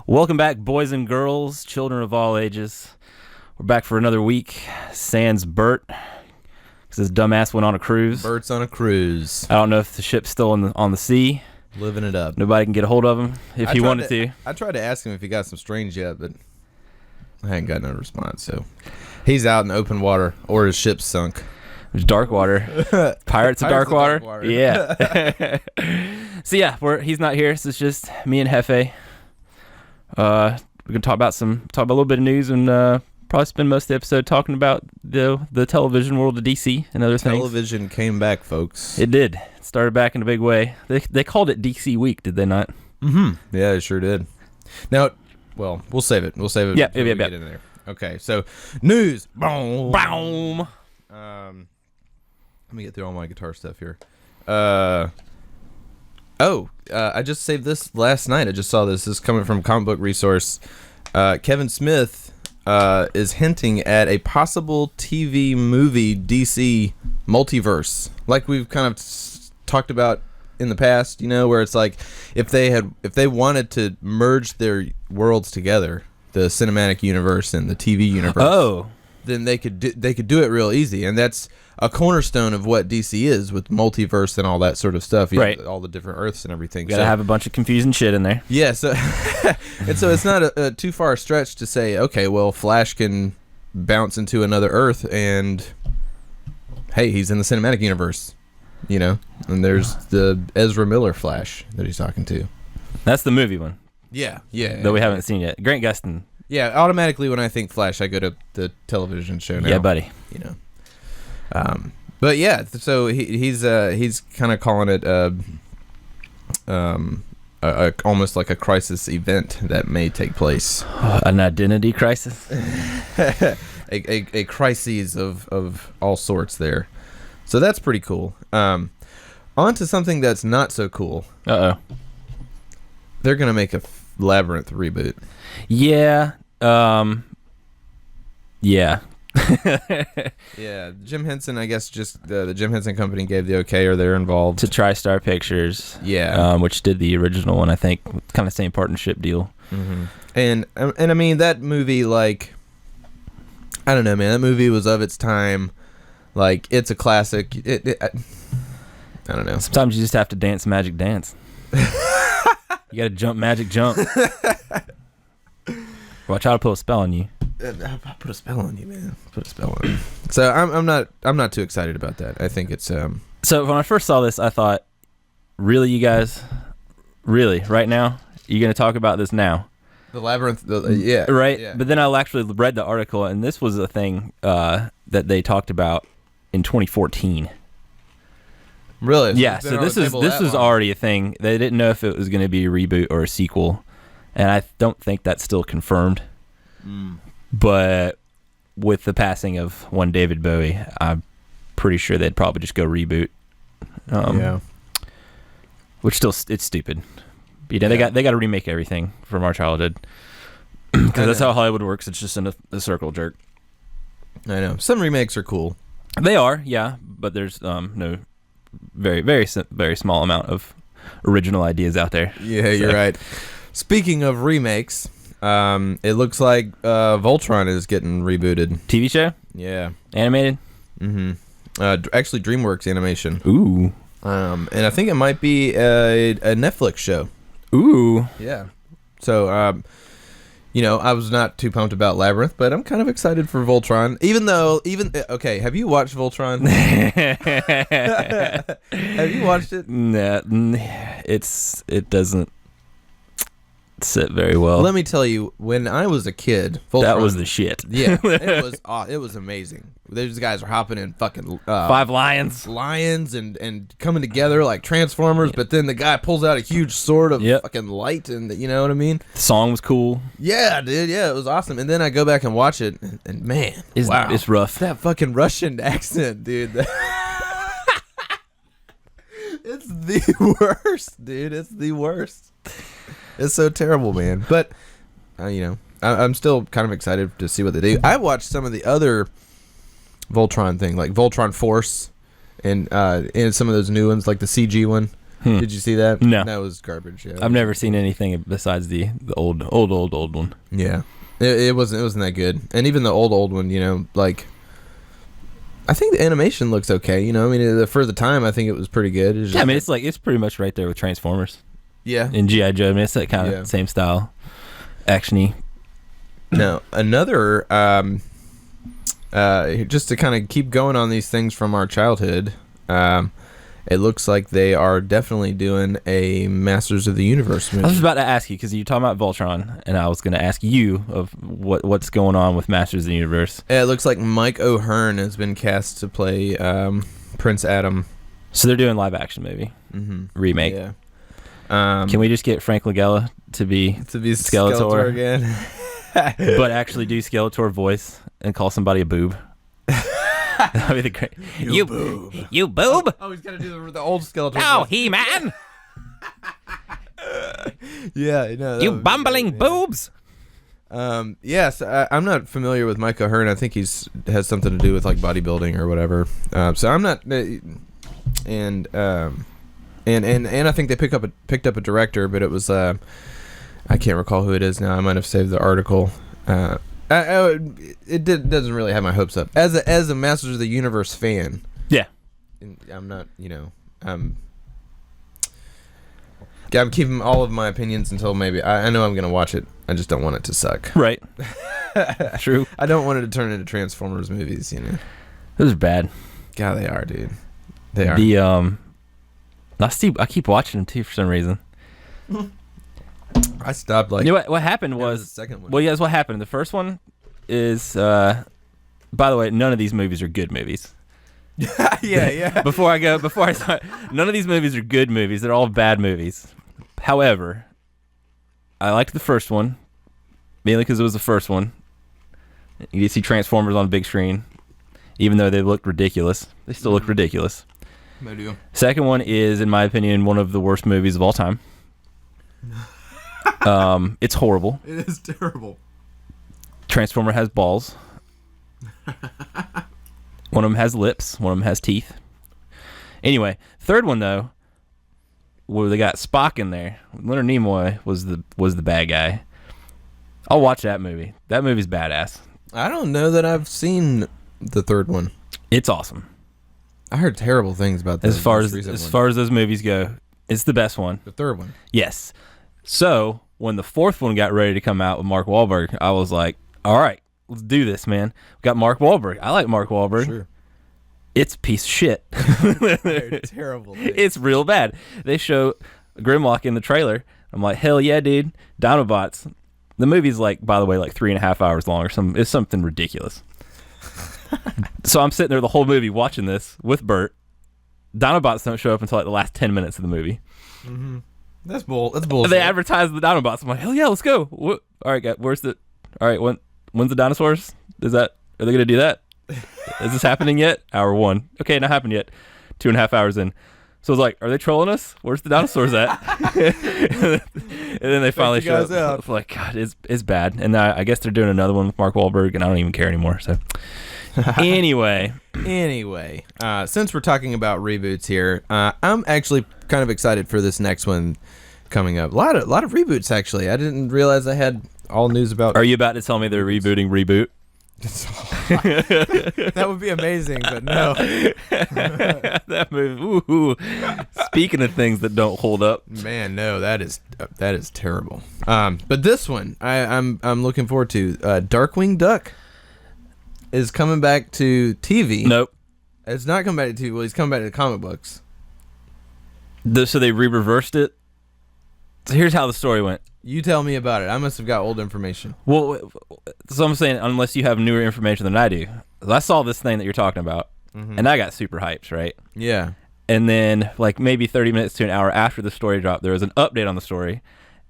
Welcome back, boys and girls, children of all ages. We're back for another week. Sans Bert, because his dumbass went on a cruise. Bert's on a cruise. I don't know if the ship's still on the sea. Living it up. Nobody can get a hold of him if he wanted to. I tried to ask him if he got some strange yet, but I hadn't got no response. So he's out in open water, or his ship's sunk. There's dark water. Pirates of dark water. Yeah. So yeah, he's not here. So it's just me and Hefe. We're gonna talk about a little bit of news and probably spend most of the episode talking about the television world of DC and other things. Television came back, folks. It did. It started back in a big way. They called it DC Week, did they not? Mm-hmm. Yeah, it sure did. Now, well, we'll save it. Yeah. Get in there. Okay, so news. Boom. Boom. Let me get through all my guitar stuff here. I just saved this last night. I just saw this. This is coming from Comic Book Resource. Kevin Smith is hinting at a possible TV movie DC multiverse, like we've kind of talked about in the past. You know, where it's like if they wanted to merge their worlds together, the cinematic universe and the TV universe, then they could do it real easy, and that's a cornerstone of what DC is with multiverse and all that sort of stuff. You right. know, all the different Earths and everything. Gotta have a bunch of confusing shit in there. Yeah, so and so it's not a too far a stretch to say, okay, well, Flash can bounce into another Earth, and hey, he's in the cinematic universe, you know. And there's the Ezra Miller Flash that he's talking to. That's the movie one. Yeah. That we haven't seen yet. Grant Gustin. Yeah, automatically when I think Flash, I go to the television show now. Yeah, buddy. You know. But yeah, so he's kind of calling it almost like a crisis event that may take place. An identity crisis. a crises of all sorts there. So that's pretty cool. On to something that's not so cool. Uh-oh. They're gonna make a Labyrinth reboot. Yeah. Yeah. Yeah, Jim Henson, I guess just the Jim Henson Company gave the okay, or they're involved. To TriStar Pictures. Yeah. Which did the original one, I think. Kind of same partnership deal. Mm-hmm. And I mean, that movie, like, I don't know, man. That movie was of its time. Like, it's a classic. I don't know. Sometimes you just have to dance magic dance. You gotta jump magic jump. Watch out to put a spell on you. I'll put a spell on you, man. Put a spell on you. So I'm not too excited about that. I think it's So when I first saw this, I thought, really, you guys, really, right now, you're gonna talk about this now? The Labyrinth, yeah, right. Yeah. But then I actually read the article, and this was a thing that they talked about in 2014. Really? Yeah. So this is already a thing. They didn't know if it was gonna be a reboot or a sequel, and I don't think that's still confirmed. But with the passing of one David Bowie, I'm pretty sure they'd probably just go reboot. Yeah. Which still, it's stupid. You know, they got to remake everything from our childhood, because that's how Hollywood works. It's just in a circle jerk. I know. Some remakes are cool. They are, yeah, but there's no very, very, very small amount of original ideas out there. Yeah, you're right. Speaking of remakes. It looks like Voltron is getting rebooted. TV show? Yeah. Animated? Mm-hmm. Actually, DreamWorks Animation. Ooh. And I think it might be a Netflix show. Ooh. Yeah. So, you know, I was not too pumped about Labyrinth, but I'm kind of excited for Voltron. Okay, have you watched Voltron? Have you watched it? Nah, it doesn't sit very well. Let me tell you, when I was a kid, Voltron, that was the shit. Yeah, it was amazing. Those guys are hopping in fucking 5 lions and coming together like Transformers. But then the guy pulls out a huge sword of fucking light, and you know what I mean. The song was cool. Yeah, dude. Yeah, it was awesome. And then I go back and watch it, and man, wow, it's rough. That fucking Russian accent, dude. It's the worst, dude. It's the worst. It's so terrible, man. But, you know, I'm still kind of excited to see what they do. I watched some of the other Voltron thing, like Voltron Force, and some of those new ones, like the CG one. Did you see that? No. That was garbage. Yeah, I've never seen anything besides the old one. Yeah, it wasn't that good. And even the old one, you know, like, I think the animation looks okay. You know, I mean, for the time, I think it was pretty good. Yeah, I mean, it's pretty much right there with Transformers. Yeah. And G.I. Joe. I mean, it's that kind of same style, actiony. Now, another, just to kind of keep going on these things from our childhood, it looks like they are definitely doing a Masters of the Universe movie. I was about to ask you, because you're talking about Voltron, and I was going to ask you of what's going on with Masters of the Universe. It looks like Mike O'Hearn has been cast to play Prince Adam. So they're doing live action movie. Remake. Yeah. Can we just get Frank Langella to be Skeletor again? But actually do Skeletor voice and call somebody a boob? That'd be the great. You boob. You boob. Oh, he's got to do the old Skeletor. Oh, He-Man. Yeah, no. You bumbling boobs. Yes, I'm not familiar with Mike O'Hearn. I think has something to do with like bodybuilding or whatever. So I'm not. And I think they picked up a director, but it was I can't recall who it is now. I might have saved the article. It doesn't really have my hopes up as a Masters of the Universe fan. Yeah, I'm not. You know, I'm keeping all of my opinions until maybe I know I'm gonna watch it. I just don't want it to suck. Right. True. I don't want it to turn into Transformers movies. You know, those are bad. God, they are, dude. They are. I keep watching them too for some reason. I stopped like. You know what happened was the second one. Well, yeah, that's what happened. The first one is. By the way, none of these movies are good movies. yeah. Before I start, none of these movies are good movies. They're all bad movies. However, I liked the first one mainly because it was the first one. You get to see Transformers on a big screen, even though they looked ridiculous. They still look ridiculous. They do. Second one is, in my opinion, one of the worst movies of all time. It's horrible. It is terrible. Transformer has balls. One of them has lips. One of them has teeth. Anyway, third one though, where they got Spock in there. Leonard Nimoy was the bad guy. I'll watch that movie. That movie's badass. I don't know that I've seen the third one. It's awesome. I heard terrible things about that. As far as those movies go, it's the best one. The third one. Yes. So when the fourth one got ready to come out with Mark Wahlberg, I was like, all right, let's do this, man. We got Mark Wahlberg. I like Mark Wahlberg. Sure. It's a piece of shit. They're terrible. Dude. It's real bad. They show Grimlock in the trailer. I'm like, hell yeah, dude. Dinobots. The movie's like, by the way, like 3.5 hours long or something. It's something ridiculous. So I'm sitting there the whole movie watching this with Bert. Dinobots don't show up until like the last 10 minutes of the movie. Mm-hmm. That's bullshit. They advertise the Dinobots. I'm like, hell yeah, let's go. All right, guys, where's the? All right, when's the dinosaurs? Are they gonna do that? Is this happening yet? Hour 1. Okay, not happened yet. 2.5 hours in. So I was like, are they trolling us? Where's the dinosaurs at? And then they finally show up. I was like, God, it's bad. And I guess they're doing another one with Mark Wahlberg, and I don't even care anymore. So anyway, since we're talking about reboots here, I'm actually kind of excited for this next one coming up. A lot of reboots, actually. I didn't realize I had all news about. Are you about to tell me they're rebooting Reboot? That would be amazing, but no. That movie. Ooh. Speaking of things that don't hold up, man, no, that is terrible. But this one, I'm looking forward to. Darkwing Duck is coming back to TV. Nope, it's not coming back to TV. Well, he's coming back to the comic books. So they re-reversed it. So here's how the story went. You tell me about it. I must have got old information. Well, so I'm saying, unless you have newer information than I do. I saw this thing that you're talking about, and I got super hyped, right? Yeah. And then, like, maybe 30 minutes to an hour after the story dropped, there was an update on the story,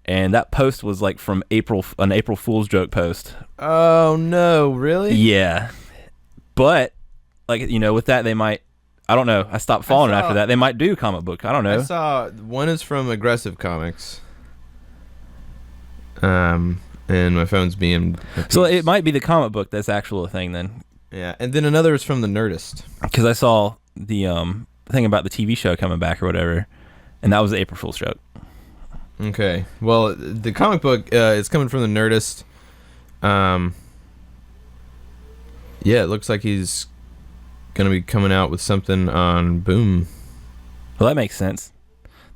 and that post was, like, from an April Fool's joke post. Oh, no, really? Yeah. But, like, you know, with that, they might, I don't know. I stopped following after that. They might do comic book. I don't know. I saw one is from Aggressive Comics. And my phone's being... So it might be the comic book that's actual a thing then. Yeah, and then another is from the Nerdist. Because I saw the thing about the TV show coming back or whatever, And that was the April Fool's joke. Okay. Well, the comic book is coming from the Nerdist. Yeah, it looks like he's going to be coming out with something on Boom. Well, that makes sense.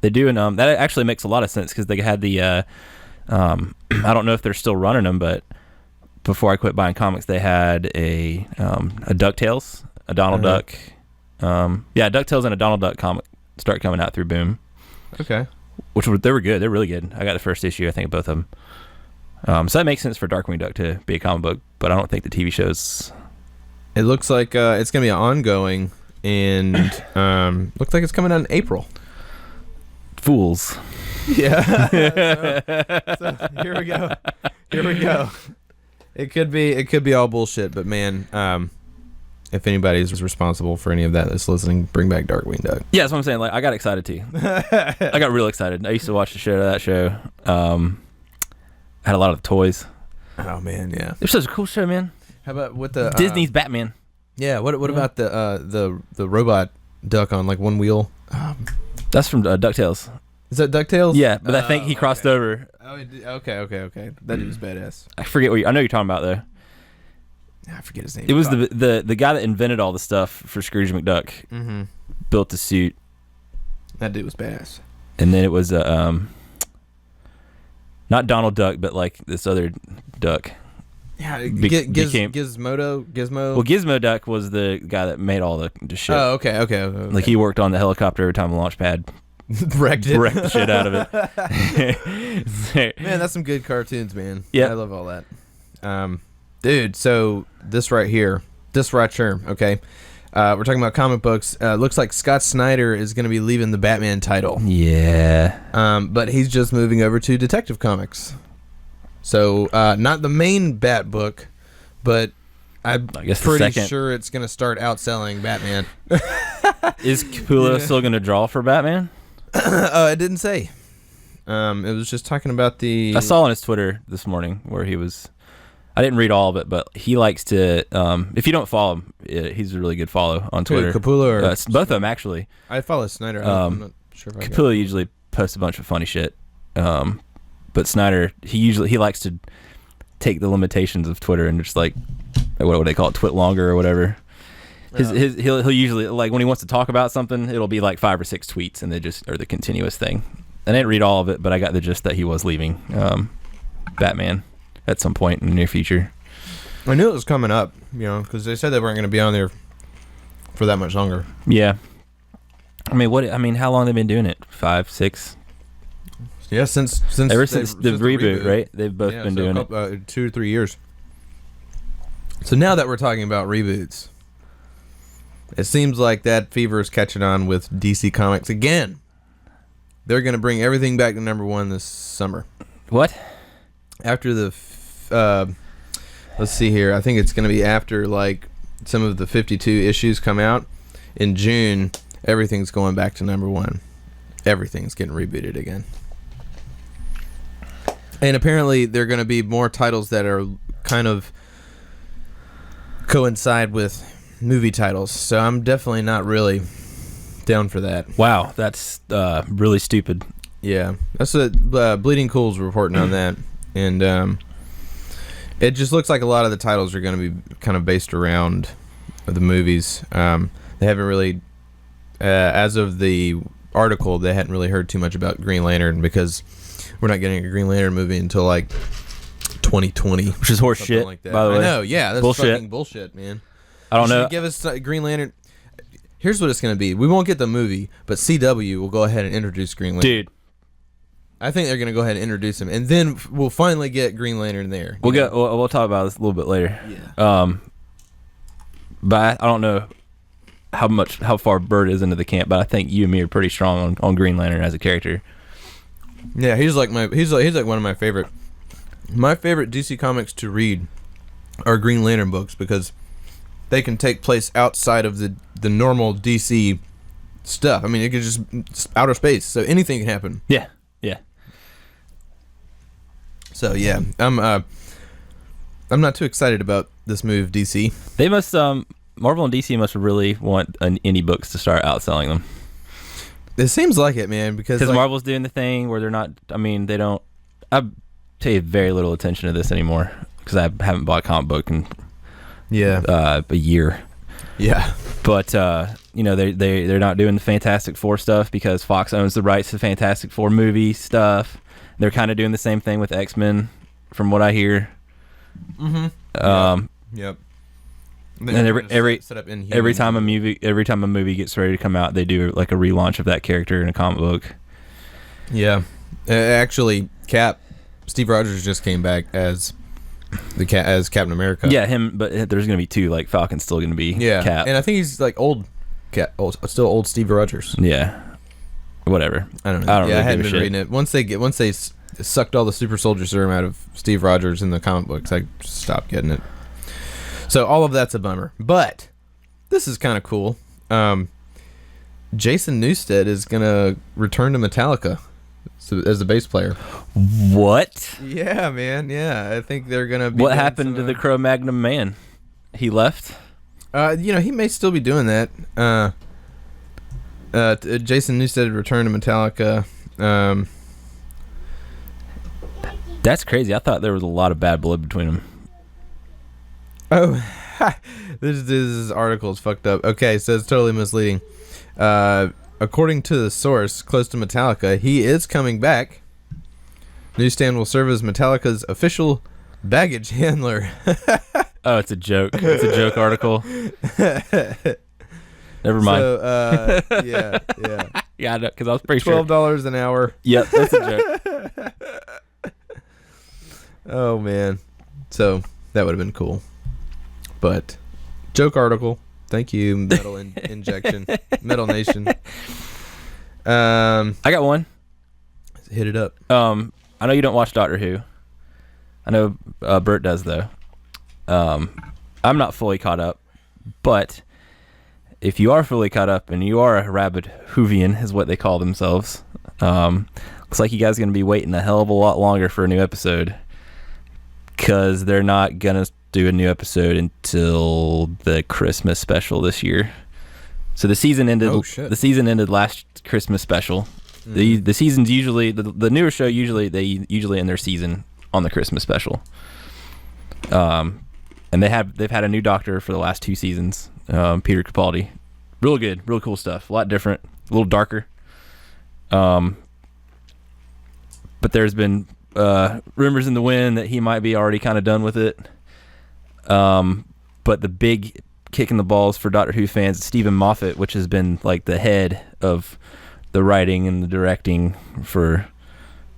They do, and that actually makes a lot of sense because they had the, I don't know if they're still running them, but before I quit buying comics, they had a DuckTales, a Donald Duck. DuckTales and a Donald Duck comic start coming out through Boom. Okay. They were good. They're really good. I got the first issue, I think, of both of them. So that makes sense for Darkwing Duck to be a comic book, but I don't think the TV show's... It looks like it's going to be ongoing, and looks like it's coming out in April. Fools. Yeah. so here we go. It could be all bullshit, but man, if anybody's responsible for any of that that's listening, bring back Darkwing Duck. Yeah, that's what I'm saying. Like, I got excited too. I got real excited. I used to watch that show. I had a lot of the toys. Oh man, yeah. It was such a cool show, man. How about with the Disney's Batman? Yeah. What about the robot duck on like one wheel? That's from DuckTales. Is that DuckTales? Yeah, but I think he crossed over. Oh, okay. That dude was badass. I forget I know you're talking about though. I forget his name. It was the guy that invented all the stuff for Scrooge McDuck. Mm-hmm. Built the suit. That dude was badass. And then it was not Donald Duck, but like this other duck. Yeah, Gizmo. Well, Gizmo Duck was the guy that made all the shit. Oh, okay. Like he worked on the helicopter every time the launch pad wrecked the shit out of it. Man, that's some good cartoons, man. Yeah, I love all that. Dude, so this right here, okay. We're talking about comic books. Looks like Scott Snyder is going to be leaving the Batman title. Yeah. But he's just moving over to Detective Comics. So, not the main Bat book, but I guess pretty sure it's going to start outselling Batman. Is Capullo still going to draw for Batman? It didn't say. It was just talking about the... I saw on his Twitter this morning where he was... I didn't read all of it, but he likes to... if you don't follow him, he's a really good follow on Twitter. Capullo or... both of them, actually. I follow Snyder. I'm not sure if I Capullo usually posts a bunch of funny shit. But Snyder, he likes to take the limitations of Twitter and just like... What do they call it? Twit longer or whatever. He'll usually, like, when he wants to talk about something, it'll be like 5 or 6 tweets, and they just are the continuous thing. I didn't read all of it, but I got the gist that he was leaving Batman at some point in the near future. I knew it was coming up, because they said they weren't going to be on there for that much longer. Yeah. I mean, how long have they been doing it? 5, 6? Yeah, since ever since the reboot, right? They've both been doing it 2 or 3 years. So now that we're talking about reboots, it seems like that fever is catching on with DC Comics again. They're going to bring everything back to #1 this summer. What? After the, let's see here. I think it's going to be after like some of the 52 issues come out in June. Everything's going back to #1. Everything's getting rebooted again. And apparently there are going to be more titles that are kind of coincide with movie titles, so I'm definitely not really down for that. Wow, that's really stupid. Yeah, that's what Bleeding Cool's reporting on that, and it just looks like a lot of the titles are going to be kind of based around the movies. They haven't really, as of the article, they hadn't really heard too much about Green Lantern because we're not getting a Green Lantern movie until like 2020, which is horse shit. Like that. By the way, I know, yeah, that's fucking bullshit, man. I don't know. Give us Green Lantern. Here's what it's going to be. We won't get the movie, but CW will go ahead and introduce Green Lantern. Dude, I think they're going to go ahead and introduce him, and then we'll finally get Green Lantern there. We'll talk about this a little bit later. Yeah. But I don't know how far Bert is into the camp, but I think you and me are pretty strong on Green Lantern as a character. Yeah, he's like one of my favorite. My favorite DC comics to read are Green Lantern books because they can take place outside of the normal DC stuff. I mean, it could just outer space, so anything can happen. Yeah. So yeah, I'm not too excited about this move, DC. They must Marvel and DC must really want indie books to start outselling them. It seems like it, man, because like, Marvel's doing the thing where they're not. I mean, they don't. I pay very little attention to this anymore because I haven't bought a comic book in a year. Yeah, but they're not doing the Fantastic Four stuff because Fox owns the rights to Fantastic Four movie stuff. They're kind of doing the same thing with X-Men, from what I hear. Mm-hmm. Yep. And every time a movie gets ready to come out, they do like a relaunch of that character in a comic book. Yeah, actually, Steve Rogers just came back as Captain America. Yeah, him. But there's gonna be two. Like Falcon's still gonna be Cap, and I think he's like still old Steve Rogers. Yeah, whatever. I don't know. I hadn't been reading it. Once they sucked all the super soldier serum out of Steve Rogers in the comic books, I stopped getting it. So all of that's a bummer. But this is kind of cool. Jason Newsted is going to return to Metallica as a bass player. What? Yeah, man. Yeah, I think they're going to be... What happened to the Cro-Magnon man? He left? He may still be doing that. Jason Newsted returned to Metallica. That's crazy. I thought there was a lot of bad blood between them. Oh, this article is fucked up. Okay, so it's totally misleading. According to the source close to Metallica, he is coming back. Newsstand will serve as Metallica's official baggage handler. Oh, it's a joke. It's a joke article. Never mind. So, yeah. Yeah, because I was pretty sure. $12 an hour. Yep, that's a joke. Oh, man. So, that would have been cool. But, joke article. Thank you, Metal Injection. Metal Nation. I got one. Hit it up. I know you don't watch Doctor Who. I know Bert does, though. I'm not fully caught up. But, if you are fully caught up and you are a rabid Whovian, is what they call themselves, looks like you guys are going to be waiting a hell of a lot longer for a new episode. Because they're not going to do a new episode until the Christmas special this year. So the season ended. Oh, shit. The season ended last Christmas special. The seasons usually the newer show they usually end their season on the Christmas special. And they've had a new doctor for the last 2 seasons. Peter Capaldi, real good, real cool stuff. A lot different, a little darker. But there's been rumors in the wind that he might be already kind of done with it. But the big kick in the balls for Doctor Who fans is Stephen Moffat, which has been like the head of the writing and the directing for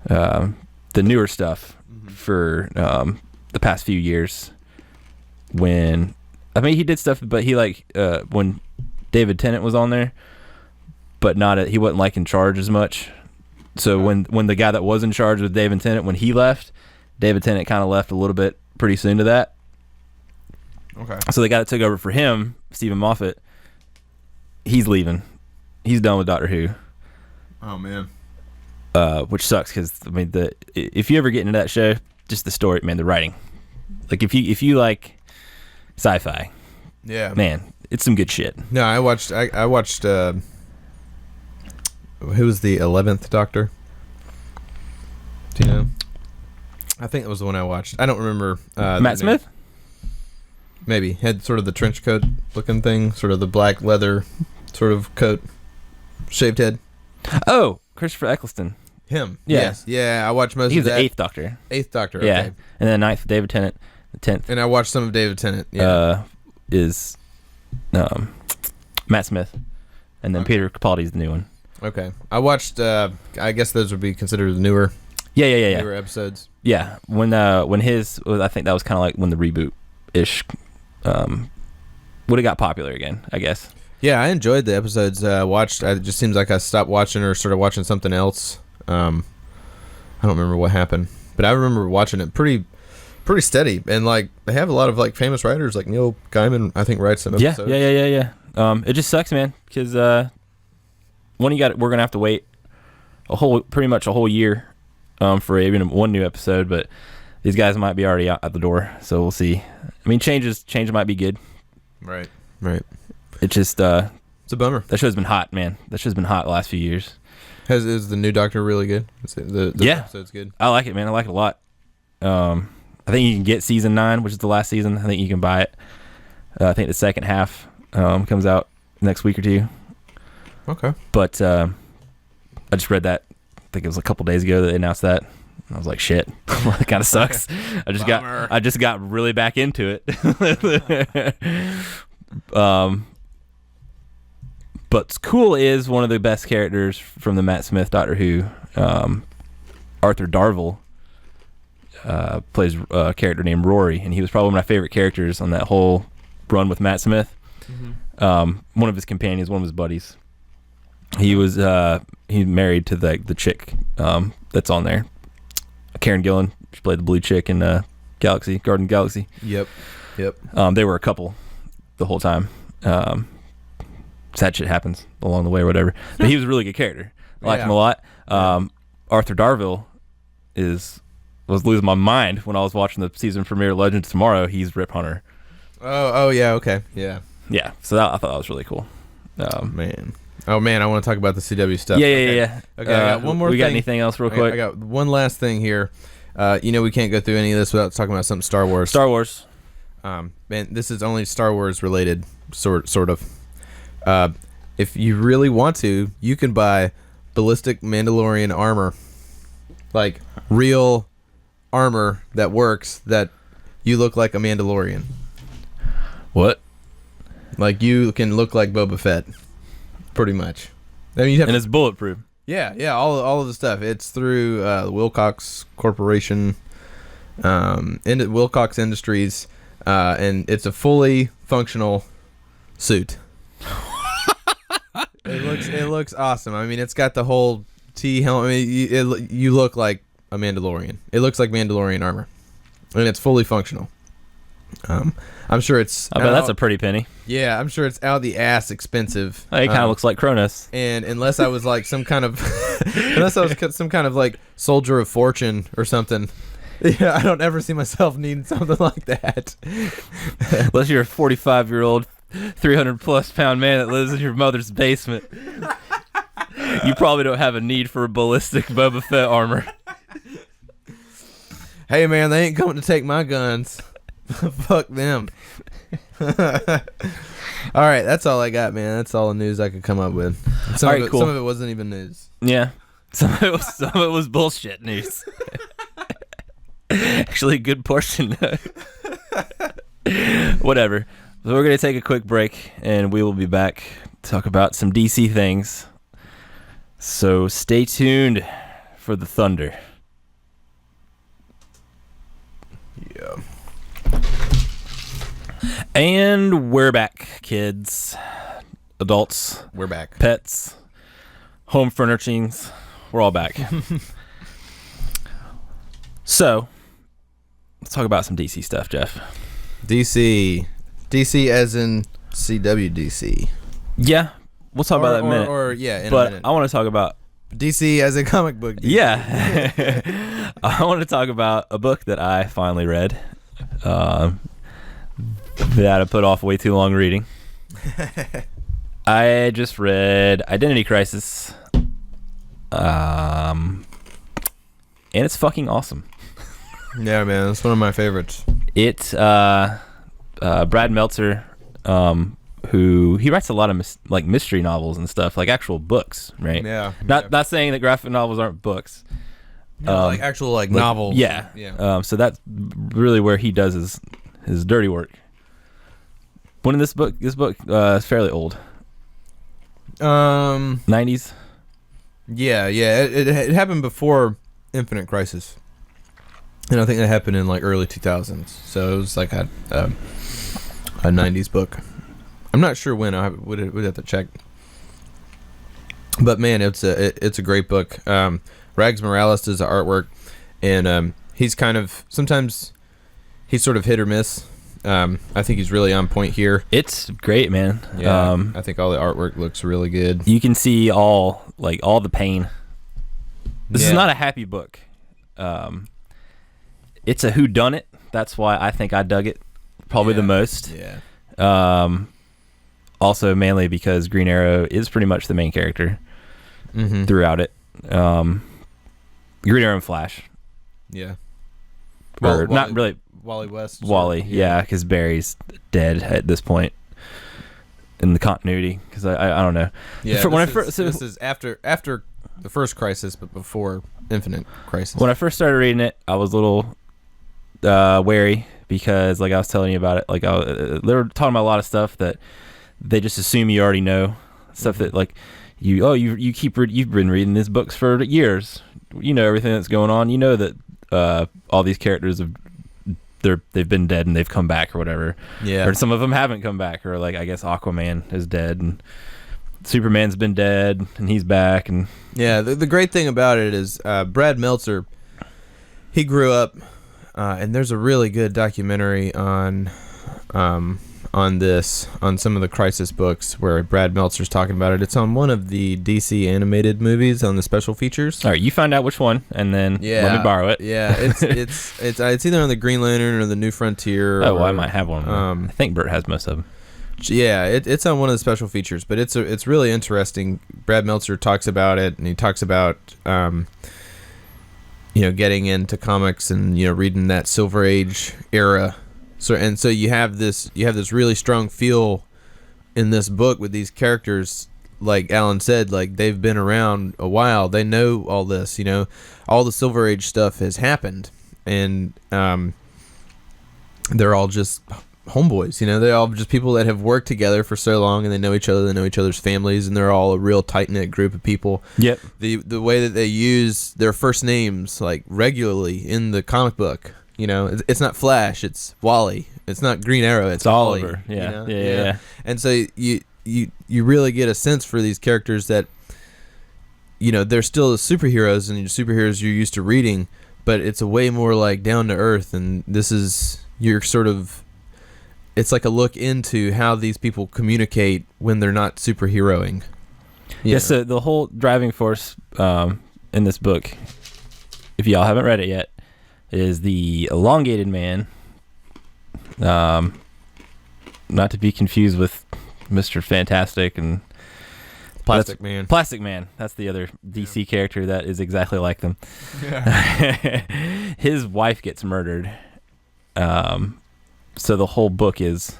the newer stuff for the past few years. When he did stuff, but he when David Tennant was on there, but he wasn't like in charge as much. So when the guy that was in charge with David Tennant, when he left, David Tennant kind of left a little bit pretty soon to that. Okay. So the guy that took over for him, Stephen Moffat, he's leaving. He's done with Doctor Who. Oh man. Which sucks because if you ever get into that show, just the story, man, the writing. Like if you like sci-fi, yeah, man, it's some good shit. No, I watched. Who was the 11th Doctor? Do you know? I think it was the one I watched. I don't remember. Matt Smith? Maybe. Had sort of the trench coat looking thing, sort of the black leather sort of coat, shaved head. Oh, Christopher Eccleston. Him. Yeah. Yes. Yeah, I watched most of that. He was the 8th Doctor. 8th Doctor, yeah. okay. And then the 9th, David Tennant. The 10th. And I watched some of David Tennant. Yeah. Is Matt Smith. And then Peter Capaldi's the new one. Okay. I watched, I guess those would be considered the newer. Yeah. Newer episodes. Yeah. When his, I think that was kind of like when the reboot-ish would have got popular again, I guess. Yeah, I enjoyed the episodes I watched. It just seems like I stopped watching or started watching something else. I don't remember what happened. But I remember watching it pretty steady. And, like, they have a lot of, like, famous writers. Like, Neil Gaiman, I think, writes some episodes. Yeah. It just sucks, man. Because, we're going to have to wait pretty much a whole year for even one new episode. But these guys might be already out the door. So we'll see. I mean, change might be good. Right. It just it's a bummer. That show's been hot, man. That show's been hot the last few years. Is the new Doctor really good? Is it, the episode's good? I like it, man. I like it a lot. I think you can get season 9, which is the last season. I think you can buy it. I think the second half comes out next week or two. Okay. But I just read that. I think it was a couple days ago that they announced that. I was like, shit, that kind of sucks. I just got really back into it. What's cool is one of the best characters from the Matt Smith Doctor Who, Arthur Darvill, plays a character named Rory, and he was probably one of my favorite characters on that whole run with Matt Smith. Mm-hmm. One of his companions, one of his buddies. He was he married to the chick that's on there, Karen Gillan. She played the blue chick in Garden Galaxy. Yep. They were a couple the whole time. Sad shit happens along the way or whatever. But he was a really good character. I liked him a lot. Arthur Darvill was losing my mind when I was watching the season premiere of Legends Tomorrow. He's Rip Hunter. Oh yeah, okay. Yeah. Yeah. So I thought that was really cool. Man. Oh man, I want to talk about the CW stuff. Yeah. Okay, I got one more thing. We got anything else real quick? I got one last thing here. We can't go through any of this without talking about something Star Wars. Star Wars. Man, this is only Star Wars related, sort of. If you really want to, you can buy ballistic Mandalorian armor, like real armor that works. That you look like a Mandalorian. What? Like you can look like Boba Fett, pretty much. I mean, and it's bulletproof. Yeah, all of the stuff. It's through Wilcox Corporation, Wilcox Industries, and it's a fully functional suit. It looks awesome. I mean, it's got the whole T helmet. I mean, you look like a Mandalorian. It looks like Mandalorian armor, and it's fully functional. I'm sure it's. I bet that's a pretty penny. Yeah, I'm sure it's out the ass expensive. It kind of looks like Cronus. And unless I was like some kind of, like soldier of fortune or something, yeah, I don't ever see myself needing something like that. Unless you're a 45-year-old, 300-plus pound man that lives in your mother's basement, you probably don't have a need for a ballistic Boba Fett armor. Hey man, they ain't coming to take my guns. Fuck them. All right, that's all I got, man. That's all the news I could come up with. Some of it wasn't even news. Yeah, some of it was bullshit news. Actually, a good portion. Whatever. So we're gonna take a quick break, and we will be back to talk about some DC things. So stay tuned for the thunder. Yeah. And we're back, kids, adults. We're back. Pets, home furnishings. We're all back. So, let's talk about some DC stuff, Jeff. DC as in CWDC. Yeah, we'll talk about that in a minute. In a minute. I want to talk about DC as a comic book. DC. Yeah. I want to talk about a book that I finally read. That I put off way too long reading. I just read Identity Crisis. And it's fucking awesome. Yeah, man, it's one of my favorites. It's Brad Meltzer, who he writes a lot of mystery novels and stuff, like actual books, right? Yeah. Not saying that graphic novels aren't books. No, like actual novels. Yeah. So that's really where he does his dirty work. When this book is fairly old. 90s. Yeah. It happened before Infinite Crisis, and I think that happened in like early 2000s. So it was like a 90s book. I'm not sure when. I would have to check. But man, it's a great book. Rags Morales does the artwork, and he's kind of sometimes he's sort of hit or miss. I think he's really on point here. It's great, man. Yeah, I think all the artwork looks really good. You can see all the pain. This is not a happy book. It's a whodunit. That's why I think I dug it probably the most. Yeah. Also, mainly because Green Arrow is pretty much the main character. Mm-hmm. throughout it. Green Arrow and Flash. Yeah. Or not really. Wally West. Wally, yeah, because Barry's dead at this point in the continuity. Because I don't know. Yeah. This is after the first Crisis, but before Infinite Crisis. When I first started reading it, I was a little wary because, like I was telling you about it, like they were talking about a lot of stuff that they just assume you already know. Stuff that like you've been reading these books for years. You know everything that's going on. You know that all these characters they've been dead and they've come back or whatever. Yeah. Or some of them haven't come back, or like I guess Aquaman is dead and Superman's been dead and he's back. And yeah, the great thing about it is Brad Meltzer, he grew up, and there's a really good documentary on some of the Crisis books where Brad Meltzer's talking about it. It's on one of the DC animated movies on the special features. All right, you find out which one, and then let me borrow it. Yeah, it's either on the Green Lantern or the New Frontier. Oh, well, I might have one. I think Bert has most of them. Yeah, it's on one of the special features, but it's really interesting. Brad Meltzer talks about it, and he talks about getting into comics and reading that Silver Age era. So you have this really strong feel in this book with these characters, like Alan said, like they've been around a while. They know all this, all the Silver Age stuff has happened, and they're all just homeboys. They're all just people that have worked together for so long, and they know each other. They know each other's families, and they're all a real tight knit group of people. Yep. The way that they use their first names like regularly in the comic book. It's not Flash, it's Wally. It's not Green Arrow, it's Oliver. Wally, Yeah. Yeah. And so you really get a sense for these characters that they're still the superheroes and superheroes you're used to reading, but it's a way more like down to earth, and this is it's like a look into how these people communicate when they're not superheroing. Yeah, so the whole driving force in this book, if y'all haven't read it yet, is the elongated man, not to be confused with Mr. Fantastic and Plastic Man. Plastic Man. That's the other DC character that is exactly like them. Yeah. His wife gets murdered. So the whole book is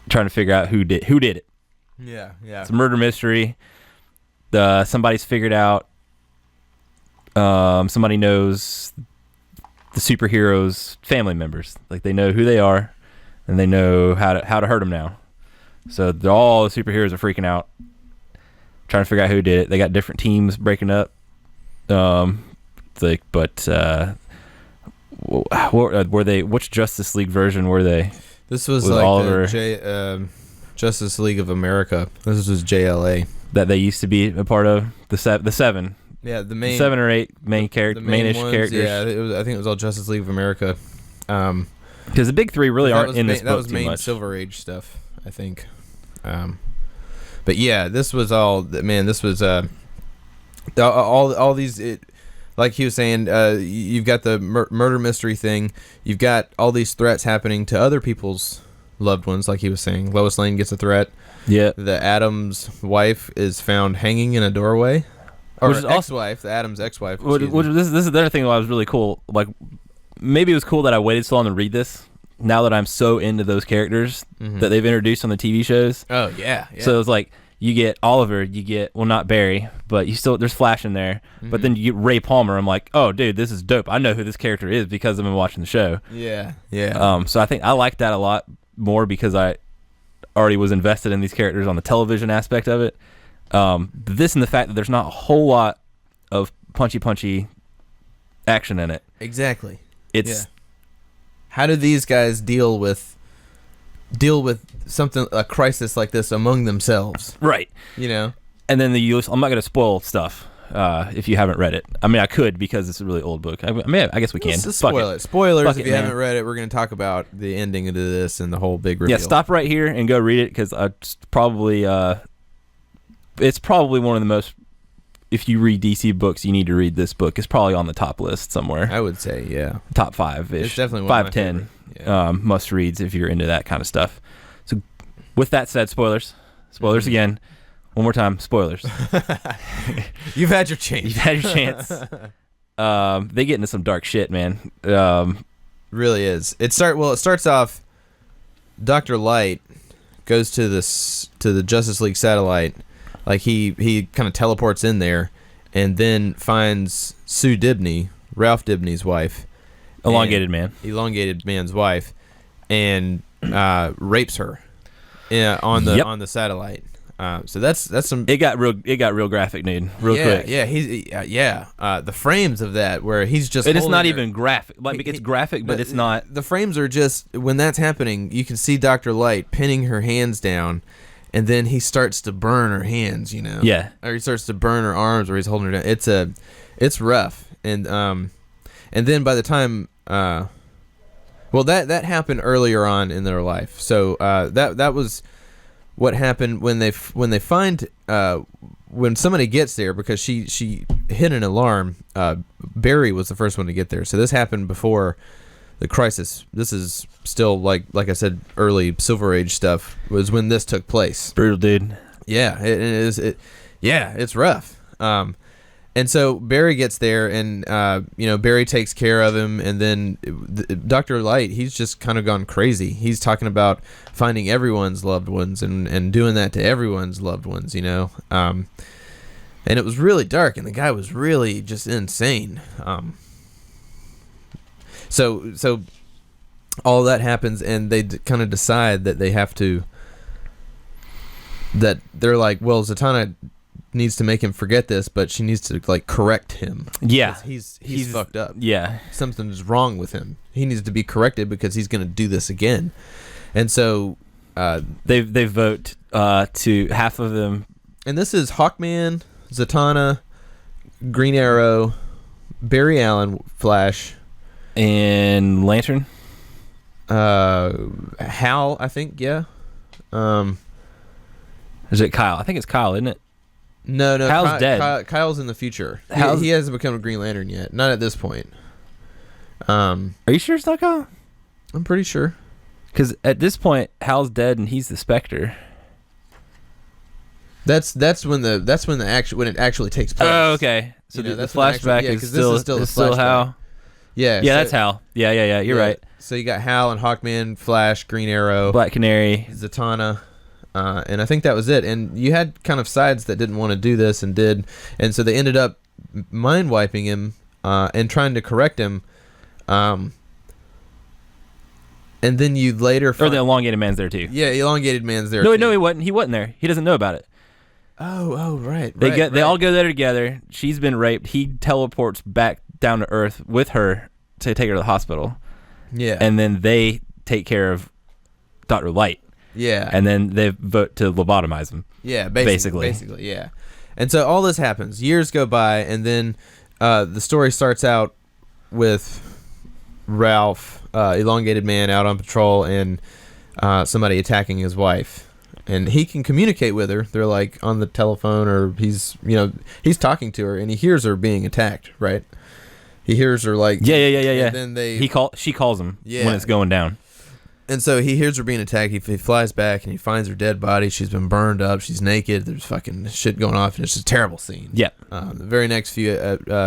trying to figure out who did it. Yeah. It's a murder mystery. Somebody's figured out. Somebody knows the superheroes' family members. Like they know who they are, and they know how to hurt them now. So all the superheroes are freaking out, trying to figure out who did it. They got different teams breaking up. Were they? Which Justice League version were they? This was like Oliver, the Justice League of America. This was JLA that they used to be a part of. The seven. Yeah, the main 7 or 8 main mainish characters. Yeah, I think it was all Justice League of America. Because the big three really aren't in this book too much. That was main Silver Age stuff, I think. But yeah, this was all. Man, this was all these. Like he was saying, you've got the murder mystery thing. You've got all these threats happening to other people's loved ones. Like he was saying, Lois Lane gets a threat. Yeah. The Adams wife is found hanging in a doorway. Or ex-wife, the Adams ex-wife. This is the other thing that was really cool. Like, maybe it was cool that I waited so long to read this. Now that I'm so into those characters that they've introduced on the TV shows. Oh yeah. So it's like you get Oliver, you get not Barry, but there's Flash in there. But then you get Ray Palmer. I'm like, oh dude, this is dope. I know who this character is because I've been watching the show. Yeah. So I think I like that a lot more because I already was invested in these characters on the television aspect of it. This and the fact that there's not a whole lot of punchy action in it. Exactly. It's how do these guys deal with something, a crisis like this among themselves? Right. And then I'm not going to spoil stuff if you haven't read it. I mean, I could because it's a really old book. I guess we can. Spoil it. Spoilers if you haven't read it. We're going to talk about the ending of this and the whole big reveal. Yeah, stop right here and go read it because it's probably one of the most, if you read DC books, you need to read this book. It's probably on the top list somewhere. I would say, yeah. Top 5-ish. It's definitely 5, 10 must reads if you're into that kind of stuff. So with that said, spoilers again. One more time. Spoilers. You've had your chance. You've had your chance. They get into some dark shit, man. Really is. It starts off. Dr. Light goes to the Justice League satellite, like he kind of teleports in there, and then finds Sue Dibney, Ralph Dibney's wife, elongated man's wife, and rapes her, on the satellite. So that's some. It got real graphic, dude. Real quick. Yeah. The frames of that where he's just. It's not even graphic. Like it's graphic, but it's not. The frames are just when that's happening. You can see Dr. Light pinning her hands down, and then he starts to burn her hands. Yeah. Or he starts to burn her arms, or he's holding her down. It's rough, and then by the time that happened earlier on in their life. So that was. What happened when they find when somebody gets there, because she hit an alarm. Barry was the first one to get there, so this happened before the crisis. This is still like I said, early Silver Age stuff was when this took place. Brutal, dude. Yeah, it is. It's rough. And so Barry gets there, and Barry takes care of him, and then Dr. Light, he's just kind of gone crazy. He's talking about finding everyone's loved ones and doing that to everyone's loved ones, and it was really dark, and the guy was really just insane. So all that happens, and they kind of decide that they have to. That they're like, well, Zatanna needs to make him forget this, but she needs to correct him. Yeah, he's fucked up. Yeah, something's wrong with him. He needs to be corrected because he's going to do this again. And so they vote to half of them. And this is Hawkman, Zatanna, Green Arrow, Barry Allen, Flash, and Lantern. Hal, I think. Yeah. Is it Kyle? I think it's Kyle, isn't it? No, Kyle's dead. Kyle's in the future. He hasn't become a Green Lantern yet. Not at this point. Are you sure it's not Kyle? I'm pretty sure. Because at this point, Hal's dead and he's the Spectre. That's when it actually takes place. Oh, okay. So the flashback is still Hal. Yeah. Yeah, that's Hal. Yeah. You're right. So you got Hal and Hawkman, Flash, Green Arrow, Black Canary, Zatanna. And I think that was it. And you had kind of sides that didn't want to do this and did. And so they ended up mind wiping him and trying to correct him. And then you later find... Or the elongated man's there too. Yeah, elongated man's there too. No, he wasn't. He wasn't there. He doesn't know about it. Oh, right. They all go there together. She's been raped. He teleports back down to Earth with her to take her to the hospital. Yeah. And then they take care of Dr. Light. Yeah. And then they vote to lobotomize him. Yeah, basically, yeah. And so all this happens. Years go by, and then the story starts out with Ralph, elongated man, out on patrol, and somebody attacking his wife. And he can communicate with her. They're like on the telephone, or he's talking to her, and he hears her being attacked, right? He hears her like... Yeah. And then she calls him when it's going down. And so he hears her being attacked. He flies back and he finds her dead body. She's been burned up. She's naked. There's fucking shit going off, and it's just a terrible scene. Yeah. The very next few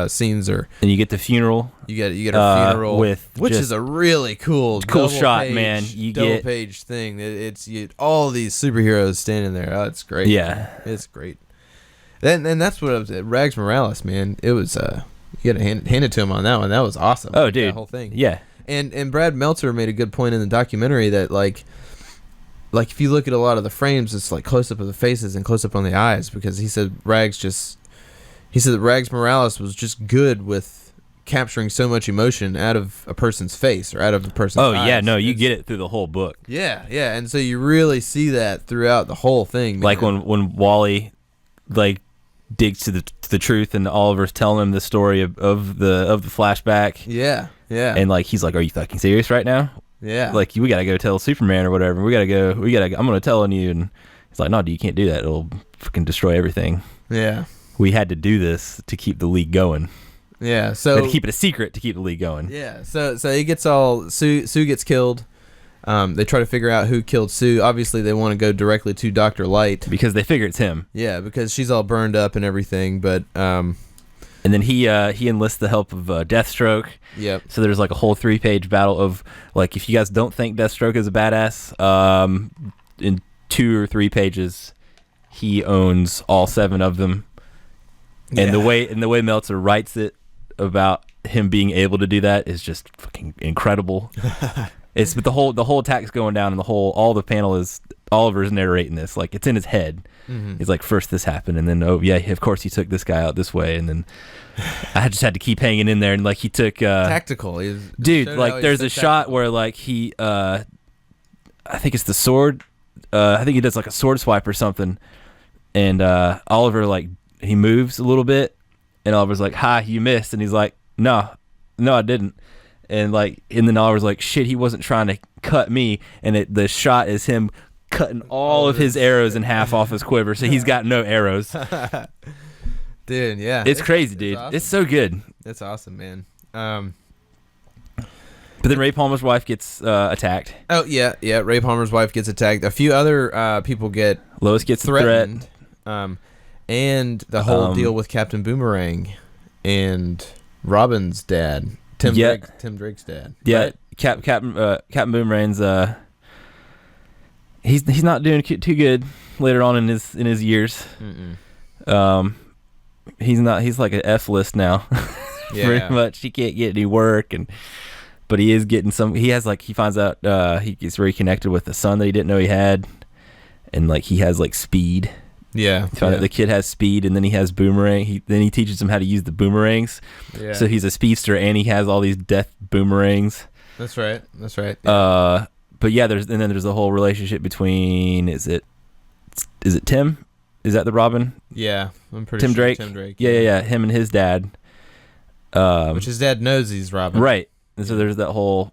scenes are. And you get the funeral. You get her funeral which is a really cool shot, page, man. You double page thing. It's all these superheroes standing there. Oh, it's great. Yeah, it's great. And that's what it was. Rags Morales, man. It was. You got to hand it to him on that one. That was awesome. Oh, dude, that whole thing. Yeah. And Brad Meltzer made a good point in the documentary that like if you look at a lot of the frames, it's like close up of the faces and close up on the eyes, because he said that Rags Morales was just good with capturing so much emotion out of a person's face or out of a person's eyes. Oh yeah, no, you get it through the whole book. Yeah, and so you really see that throughout the whole thing. Man. Like when Wally digs to the truth, and Oliver's telling him the story of the flashback. Yeah. And he's like, "Are you fucking serious right now?" Yeah. We gotta go tell Superman or whatever. We gotta. I'm gonna tell on you. And he's like, "No, dude, you can't do that. It'll fucking destroy everything." Yeah. We had to do this to keep the league going. Yeah. So to keep it a secret to keep the league going. Yeah. So he gets all Sue gets killed. They try to figure out who killed Sue. Obviously, they want to go directly to Dr. Light. Because they figure it's him. Yeah, because she's all burned up and everything, but... And then he enlists the help of Deathstroke. Yep. So there's like a whole 3-page battle of, like, if you guys don't think Deathstroke is a badass, in 2 or 3 pages, he owns all 7 of them. And the way Meltzer writes it about him being able to do that is just fucking incredible. It's but the whole attack's going down, and all the panel is Oliver's narrating this, like it's in his head. Mm-hmm. He's like, first this happened, and then of course he took this guy out this way, and then I just had to keep hanging in there, and like he took tactical. Dude, like there's a shot where like he I think it's the sword. I think he does like a sword swipe or something, and Oliver like he moves a little bit, and Oliver's like, "Ha, you missed," and he's like, "No, I didn't." And then Oliver's like, shit, he wasn't trying to cut me. And the shot is him cutting all of his arrows in half off his quiver. So he's got no arrows. Dude, yeah. It's crazy, dude. Awesome. It's so good. That's awesome, man. But then Ray Palmer's wife gets attacked. Oh, yeah. Ray Palmer's wife gets attacked. A few other people get Lois gets threatened. And the whole deal with Captain Boomerang and Robin's dad. Tim Drake's dad. Yeah, right? Captain Boomerang's he's not doing too good later on in his years. Mm-mm. He's like an F list now. Pretty much. He can't get any work, but he is getting some. He finds out he gets reconnected with the son that he didn't know he had, and like he has like speed. Yeah, the kid has speed, and then he has boomerang. Then he teaches him how to use the boomerangs. Yeah. So he's a speedster, and he has all these death boomerangs. That's right. Yeah. But yeah, there's the whole relationship between is it Tim? Is that the Robin? Yeah, I'm pretty sure. Tim Drake. Yeah. Him and his dad. Which his dad knows he's Robin. Right. And so there's that whole.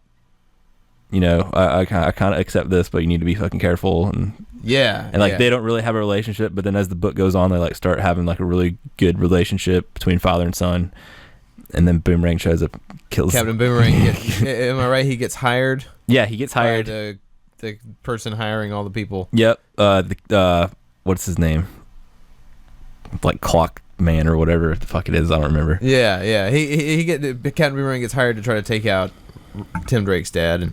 I kind of accept this, but you need to be fucking careful and. Yeah. And like they don't really have a relationship, but then as the book goes on, they like start having like a really good relationship between father and son. And then Boomerang shows up, kills Captain Boomerang. Am I right? He gets hired. Yeah, he gets hired. By the person hiring all the people. Yep. What's his name? Like Clock Man or whatever the fuck it is. I don't remember. Yeah. Captain Boomerang gets hired to try to take out Tim Drake's dad,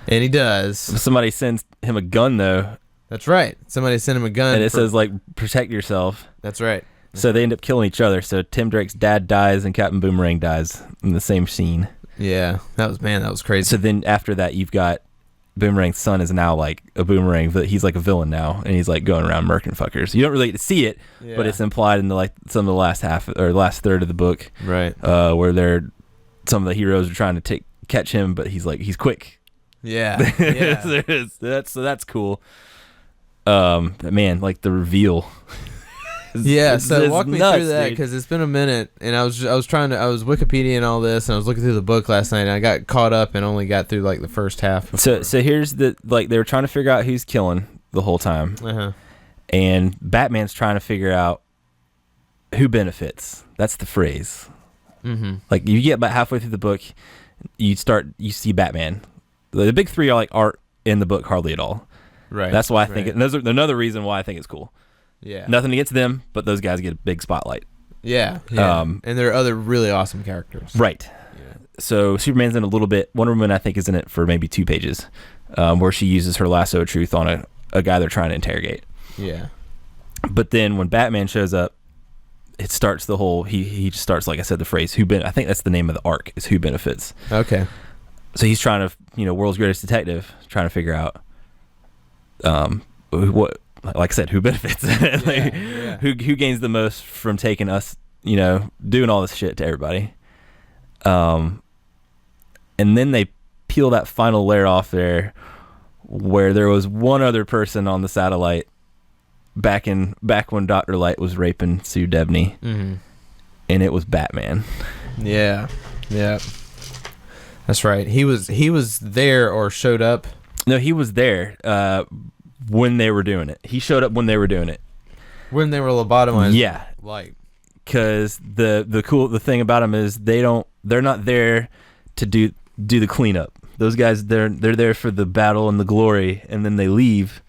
and he does. Somebody sends him a gun though. That's right. Somebody sent him a gun. And it says, like, protect yourself. That's right. So they end up killing each other. So Tim Drake's dad dies and Captain Boomerang dies in the same scene. Yeah. That was crazy. So then after that, you've got Boomerang's son is now, like, a boomerang. But he's, like, a villain now. And he's, like, going around murking fuckers. You don't really get to see it, but it's implied in, some of the last third of the book. Right. Where some of the heroes are trying to catch him, but he's quick. Yeah. That's cool. Man, like the reveal. So walk me through that, because it's been a minute, and I was Wikipedia and all this, and I was looking through the book last night, and I got caught up and only got through like the first half. So here's they were trying to figure out who's killing the whole time, and Batman's trying to figure out who benefits. That's the phrase. Mm-hmm. Like you get about halfway through the book, you see Batman. The big three aren't in the book hardly at all. Right. That's why I think it. And there's another reason why I think it's cool. Yeah. Nothing against them, but those guys get a big spotlight. Yeah. And there are other really awesome characters. Right. Yeah. So Superman's in a little bit. Wonder Woman, I think, is in it for maybe 2 pages, where she uses her lasso of truth on a guy they're trying to interrogate. Yeah. But then when Batman shows up, it starts the whole. He just starts, like I said, the phrase "who I think that's the name of the arc, is who benefits. Okay. So he's trying to, world's greatest detective, trying to figure out. What, like I said, who benefits? Who gains the most from taking us, doing all this shit to everybody. And then they peel that final layer off there, where there was one other person on the satellite back when Dr. Light was raping Sue Debney, and it was Batman. Yeah, that's right. He was there or showed up. No, he was there when they were doing it. He showed up when they were doing it. When they were lobotomized. Yeah. Like, because the thing about them is they're not there to do the cleanup. Those guys, they're there for the battle and the glory, and then they leave,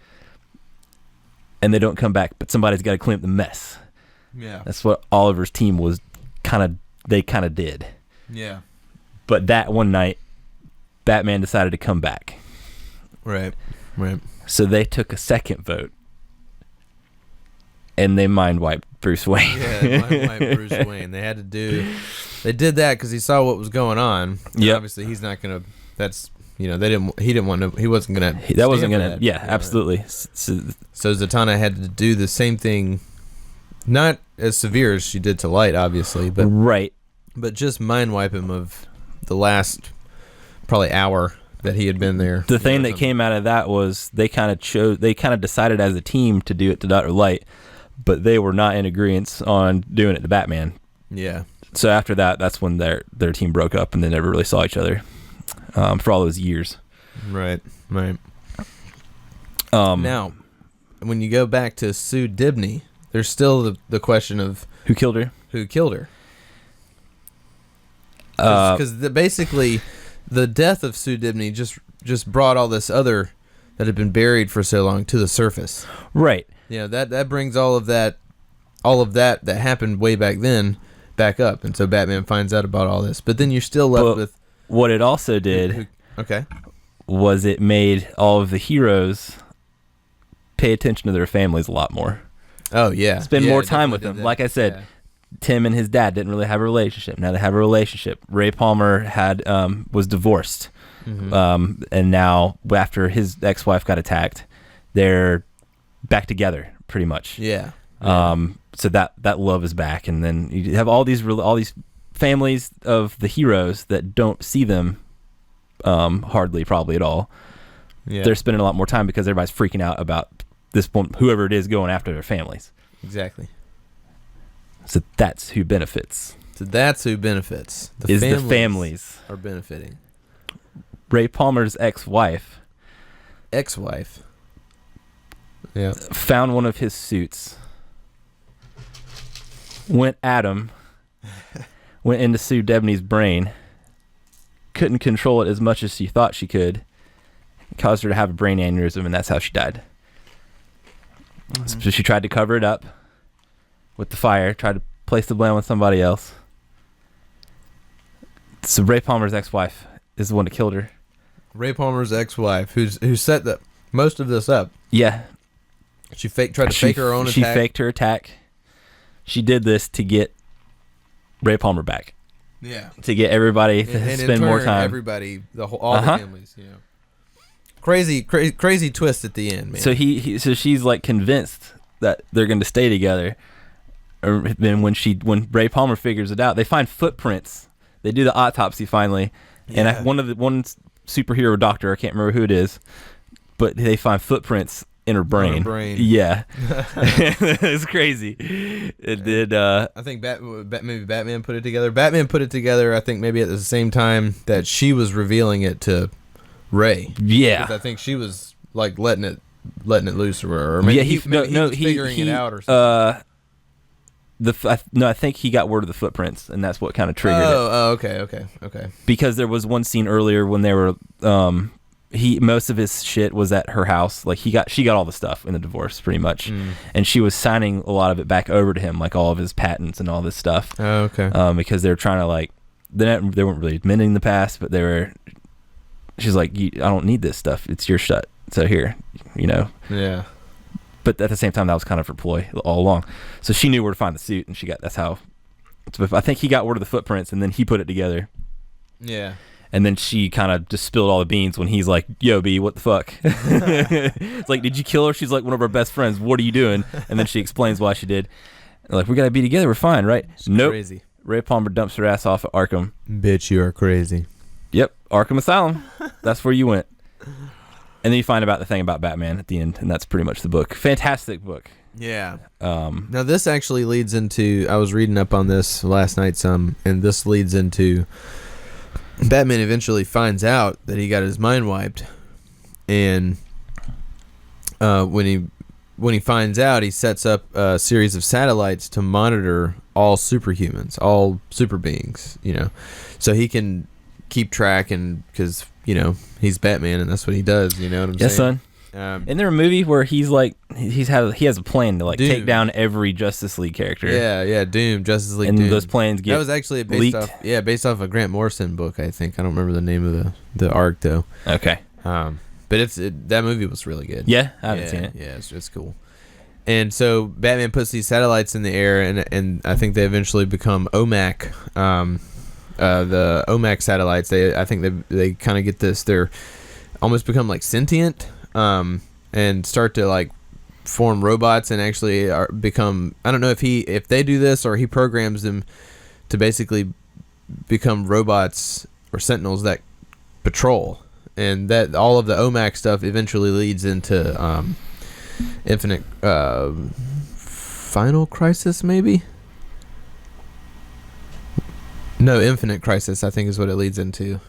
and they don't come back. But somebody's got to clean up the mess. Yeah, that's what Oliver's team was they kind of did. Yeah, but that one night, Batman decided to come back. Right. So they took a second vote, and they mind wiped Bruce Wayne. Yeah, mind wiped Bruce Wayne. They did that because he saw what was going on. Yeah, obviously he's not gonna. That's he didn't want to. He wasn't gonna. That wasn't gonna. That, yeah, absolutely. So Zatanna had to do the same thing, not as severe as she did to Light, obviously, but right. But just mind wipe him of the last probably hour that he had been there. The thing that came out of that was they kind of decided as a team to do it to Dr. Light, but they were not in agreement on doing it to Batman. Yeah. So after that, that's when their team broke up and they never really saw each other for all those years. Right. Now, when you go back to Sue Dibney, there's still the question of who killed her. Because basically, the death of Sue Dibney just brought all this other that had been buried for so long to the surface. Right. That brings all of that happened way back then back up, and so Batman finds out about all this. But then you're still left with what it also did. Was it made all of the heroes pay attention to their families a lot more. Oh yeah, spend more time with them. Like I said. Tim and his dad didn't really have a relationship. Now they have a relationship. Ray Palmer was divorced, and now after his ex-wife got attacked, they're back together pretty much. Yeah. So that love is back, and then you have all these families of the heroes that don't see them hardly, probably at all. Yeah. They're spending a lot more time because everybody's freaking out about this one, whoever it is going after their families. Exactly. So that's who benefits. The families are benefiting. Ray Palmer's ex-wife. Yeah. Found one of his suits. Went at him. Went into Sue Dibney's brain. Couldn't control it as much as she thought she could. Caused her to have a brain aneurysm, and that's how she died. So she tried to cover it up with the fire, tried to place the blame on somebody else. So Ray Palmer's ex-wife is the one that killed her. Ray Palmer's ex-wife, who set most of this up. Yeah. She tried to fake her own attack. She faked her attack. She did this to get Ray Palmer back. Yeah. To get everybody to spend more time. Everybody, all the families, Crazy twist at the end, man. So so she's like convinced that they're going to stay together. And then when Ray Palmer figures it out, they find footprints. They do the autopsy finally, and one superhero doctor, I can't remember who it is, but they find footprints in her brain. Yeah, it's crazy. It did. I think maybe Batman put it together. Batman put it together. I think maybe at the same time that she was revealing it to Ray. Yeah, I think she was like letting it loose, or maybe he was figuring it out or something. I think he got word of the footprints, and that's what kind of triggered it. Oh, okay. Because there was one scene earlier when they were, most of his shit was at her house. Like she got all the stuff in the divorce, pretty much, and she was signing a lot of it back over to him, like all of his patents and all this stuff. Oh, okay. Because they were trying to they weren't really admitting the past, but they were. She's like, I don't need this stuff. It's your shit. So here, Yeah. But at the same time, that was kind of her ploy all along. So she knew where to find the suit, and that's how. I think he got word of the footprints, and then he put it together. Yeah. And then she kind of just spilled all the beans when he's like, "Yo, B, what the fuck?" It's like, "Did you kill her?" She's like, "One of our best friends. What are you doing?" And then she explains why she did. And like, we gotta be together. We're fine, right? Nope. Crazy. Ray Palmer dumps her ass off at Arkham. Bitch, you are crazy. Yep, Arkham Asylum. That's where you went. And then you find about the thing about Batman at the end, and that's pretty much the book. Fantastic book. Yeah. Now this actually leads into, I was reading up on this last night some, and this leads into Batman eventually finds out that he got his mind wiped, and when he finds out, he sets up a series of satellites to monitor all superhumans, all super beings, so he can keep track, and because he's Batman and that's what he does. You know what I'm saying? Yes, son. Isn't there a movie where he's like he has a plan to like Doom. take down every Justice League character? Yeah, Doom, Justice League, and Doom. those plans get that was actually leaked. based off a Grant Morrison book. I think I don't remember the name of the arc though. Okay. But that movie was really good. Yeah, I haven't seen it. Yeah, it's cool. And so Batman puts these satellites in the air, and I think they eventually become OMAC. The OMAC satellites. I think they kind of get this. They're almost become like sentient. And start to like form robots and actually become. I don't know if they do this or he programs them to basically become robots or sentinels that patrol, and that all of the OMAC stuff eventually leads into Infinite Final Crisis, maybe. No, Infinite Crisis, I think is what it leads into.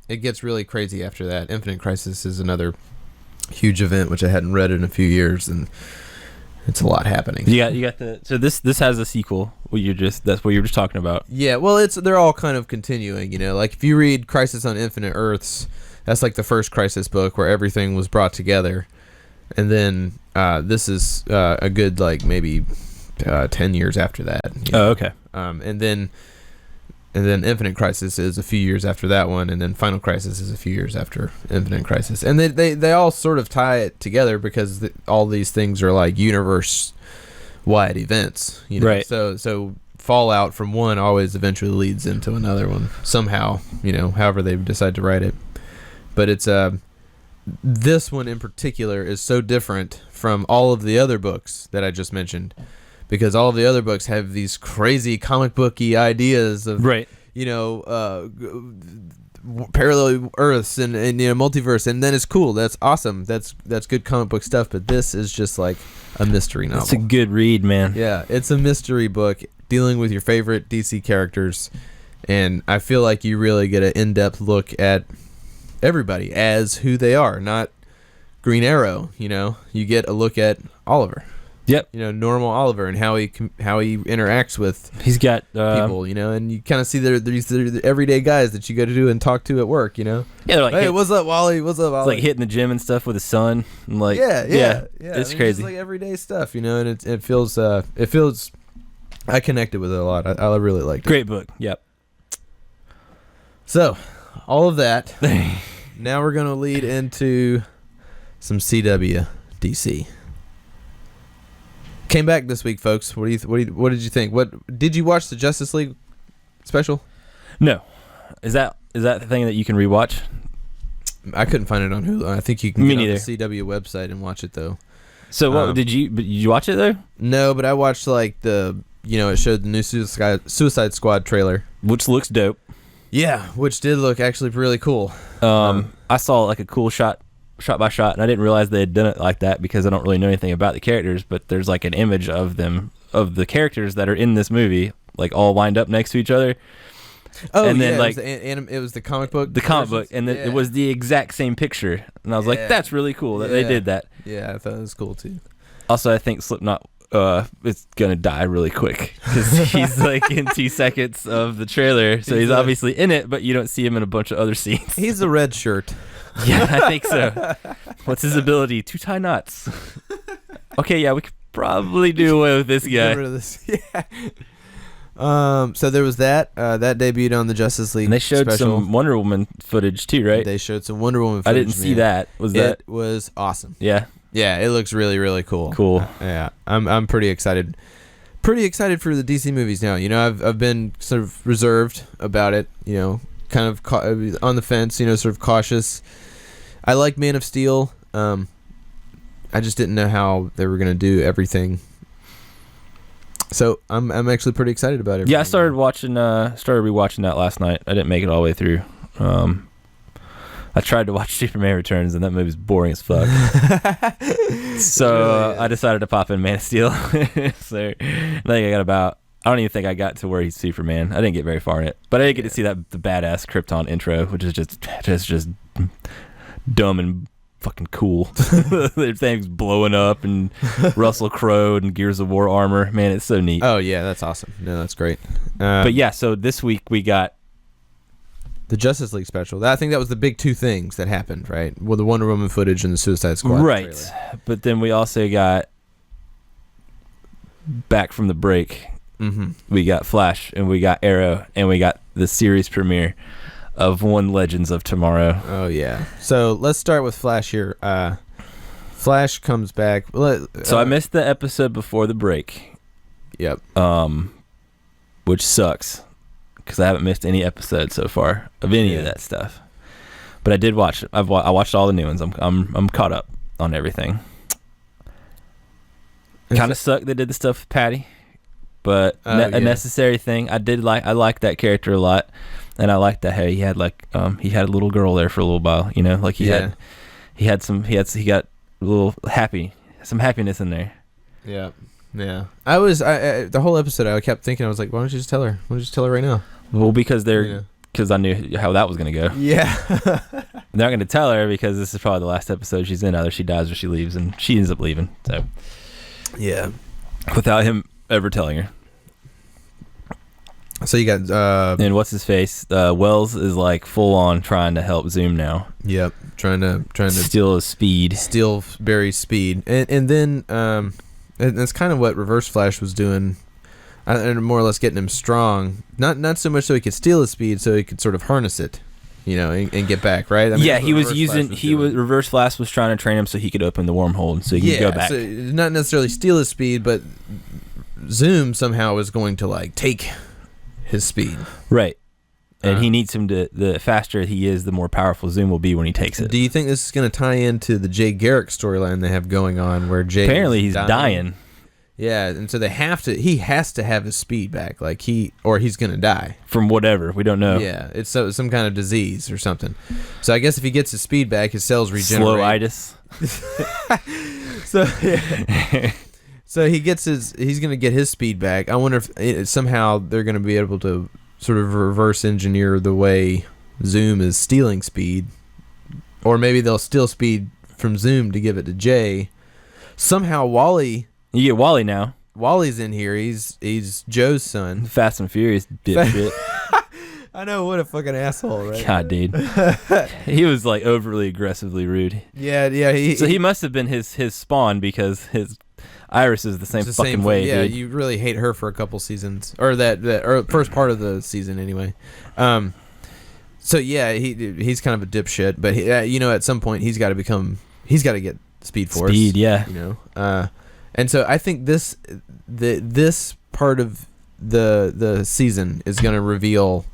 It gets really crazy after that. Infinite Crisis is another huge event which I hadn't read in a few years, and it's a lot happening. You got so this has a sequel. That's what you were just talking about. Yeah, well, they're all kind of continuing. Like if you read Crisis on Infinite Earths, that's like the first Crisis book where everything was brought together, and then this is a good like maybe 10 years after that. Oh, okay. And then Infinite Crisis is a few years after that one, and then Final Crisis is a few years after Infinite Crisis. And they all sort of tie it together because all these things are like universe-wide events. Right. So fallout from one always eventually leads into another one somehow, however they decide to write it. But it's this one in particular is so different from all of the other books that I just mentioned. Because all of the other books have these crazy comic booky ideas of, right. Parallel Earths and multiverse, and then it's cool. That's awesome. That's good comic book stuff. But this is just like a mystery novel. It's a good read, man. Yeah, it's a mystery book dealing with your favorite DC characters, and I feel like you really get an in-depth look at everybody as who they are, not Green Arrow. You get a look at Oliver. Yep. Normal Oliver and how he interacts with he's got people, and you kind of see they're the everyday guys that you go to do and talk to at work, Yeah, they're like, hey, what's up, Wally? What's up, Ollie? It's like hitting the gym and stuff with his son. And like, yeah. It's crazy. It's like everyday stuff, and it feels I connected with it a lot. I really liked it. Great book. Yep. So, all of that. Now we're gonna lead into some CW DC. Came back this week, folks. What did you think? What did you watch the Justice League special? No. Is that the thing that you can rewatch? I couldn't find it on Hulu. I think you can Me get neither. on the CW website and watch it though. So what did you watch it though? No, but I watched like it showed the new Suicide Squad trailer, which looks dope. Yeah, which did look actually really cool. I saw like a cool shot by shot, and I didn't realize they had done it like that because I don't really know anything about the characters, but there's like an image of the characters that are in this movie like all lined up next to each other. Oh, and then, yeah, like, it was the comic book. The comic book, and it was the exact same picture, and I was like, "That's really cool that they did that." Yeah, I thought it was cool too. Also, I think Slipknot is gonna die really quick because he's like in 2 seconds of the trailer, so he's obviously in it, but you don't see him in a bunch of other scenes. He's a red shirt. Yeah, I think so. What's his ability? To tie knots. Okay, yeah, we could probably do away with this guy. Get rid of this. Yeah. So there was that debuted on the Justice League. And they showed special. some Wonder Woman footage too, right? They showed some Wonder Woman footage. I didn't see that. It was awesome. Yeah. Yeah, it looks really, really cool. Cool. Yeah, I'm pretty excited. Pretty excited for the DC movies now. I've been sort of reserved about it. Kind of on the fence. Sort of cautious. I like Man of Steel. I just didn't know how they were gonna do everything. So I'm actually pretty excited about it. Yeah, I started rewatching that last night. I didn't make it all the way through. I tried to watch Superman Returns, and that movie's boring as fuck. So I decided to pop in Man of Steel. So I think I don't even think I got to where he's Superman. I didn't get very far in it, but I did get to see the badass Krypton intro, which is just dumb and fucking cool. Their thing's blowing up and Russell Crowe and Gears of War armor. Man, it's so neat. Oh yeah, that's awesome. No, that's great. But yeah, so this week we got the Justice League special. I think that was the big two things that happened, right? Well, the Wonder Woman footage and the Suicide Squad right trailer. But then we also got back from the break. We got Flash and we got Arrow and we got the series premiere of One Legends of Tomorrow. Oh yeah. So let's start with Flash here. Flash comes back. So I missed the episode before the break. Yep. Which sucks because I haven't missed any episodes so far of any of that stuff. But I did watch it. I watched all the new ones. I'm caught up on everything. Kind of sucked they did the stuff with Patty, but a necessary thing. I liked that character a lot, and I liked that he had he had a little girl there for a little while. You know, like he got a little some happiness in there. Yeah. Yeah, I the whole episode I kept thinking, I was like, why don't you just tell her? Why don't you just tell her right now? Well, because I knew how that was going to go. Yeah. They're not going to tell her because this is probably the last episode she's in. Either she dies or she leaves, and she ends up leaving. So, yeah, without him ever telling her. So you got and what's his face? Wells is like full on trying to help Zoom now. Yep, trying to steal his speed, steal Barry's speed, and then and that's kind of what Reverse Flash was doing, and more or less getting him strong. Not so much so he could steal his speed, so he could sort of harness it, you know, and get back, right? I mean, yeah, Reverse Flash was trying to train him so he could open the wormhole and so he could go back. So not necessarily steal his speed, but Zoom somehow was going to like take his speed, right? And he needs him to. The faster he is, the more powerful Zoom will be when he takes it. Do you think this is going to tie into the Jay Garrick storyline they have going on, where Jay apparently he's dying? Yeah, and so he has to have his speed back, or he's going to die from whatever, we don't know. Yeah, it's some kind of disease or something. So I guess if he gets his speed back, his cells regenerate. Slowitis. So yeah. So he's going to get his speed back. I wonder if somehow they're going to be able to sort of reverse engineer the way Zoom is stealing speed, or maybe they'll steal speed from Zoom to give it to Jay. Somehow Wally, you get Wally now. Wally's in here. He's Joe's son. Fast and Furious dipshit. I know, what a fucking asshole, right? God, dude. He was like overly aggressively rude. Yeah. So he must have been his spawn because his Iris is the same fucking way. Yeah, dude. You really hate her for a couple seasons, or or first part of the season anyway. So yeah, he's kind of a dipshit, but at some point he's got to get Speed Force. Speed, yeah. You know, and so I think this part of the season is going to reveal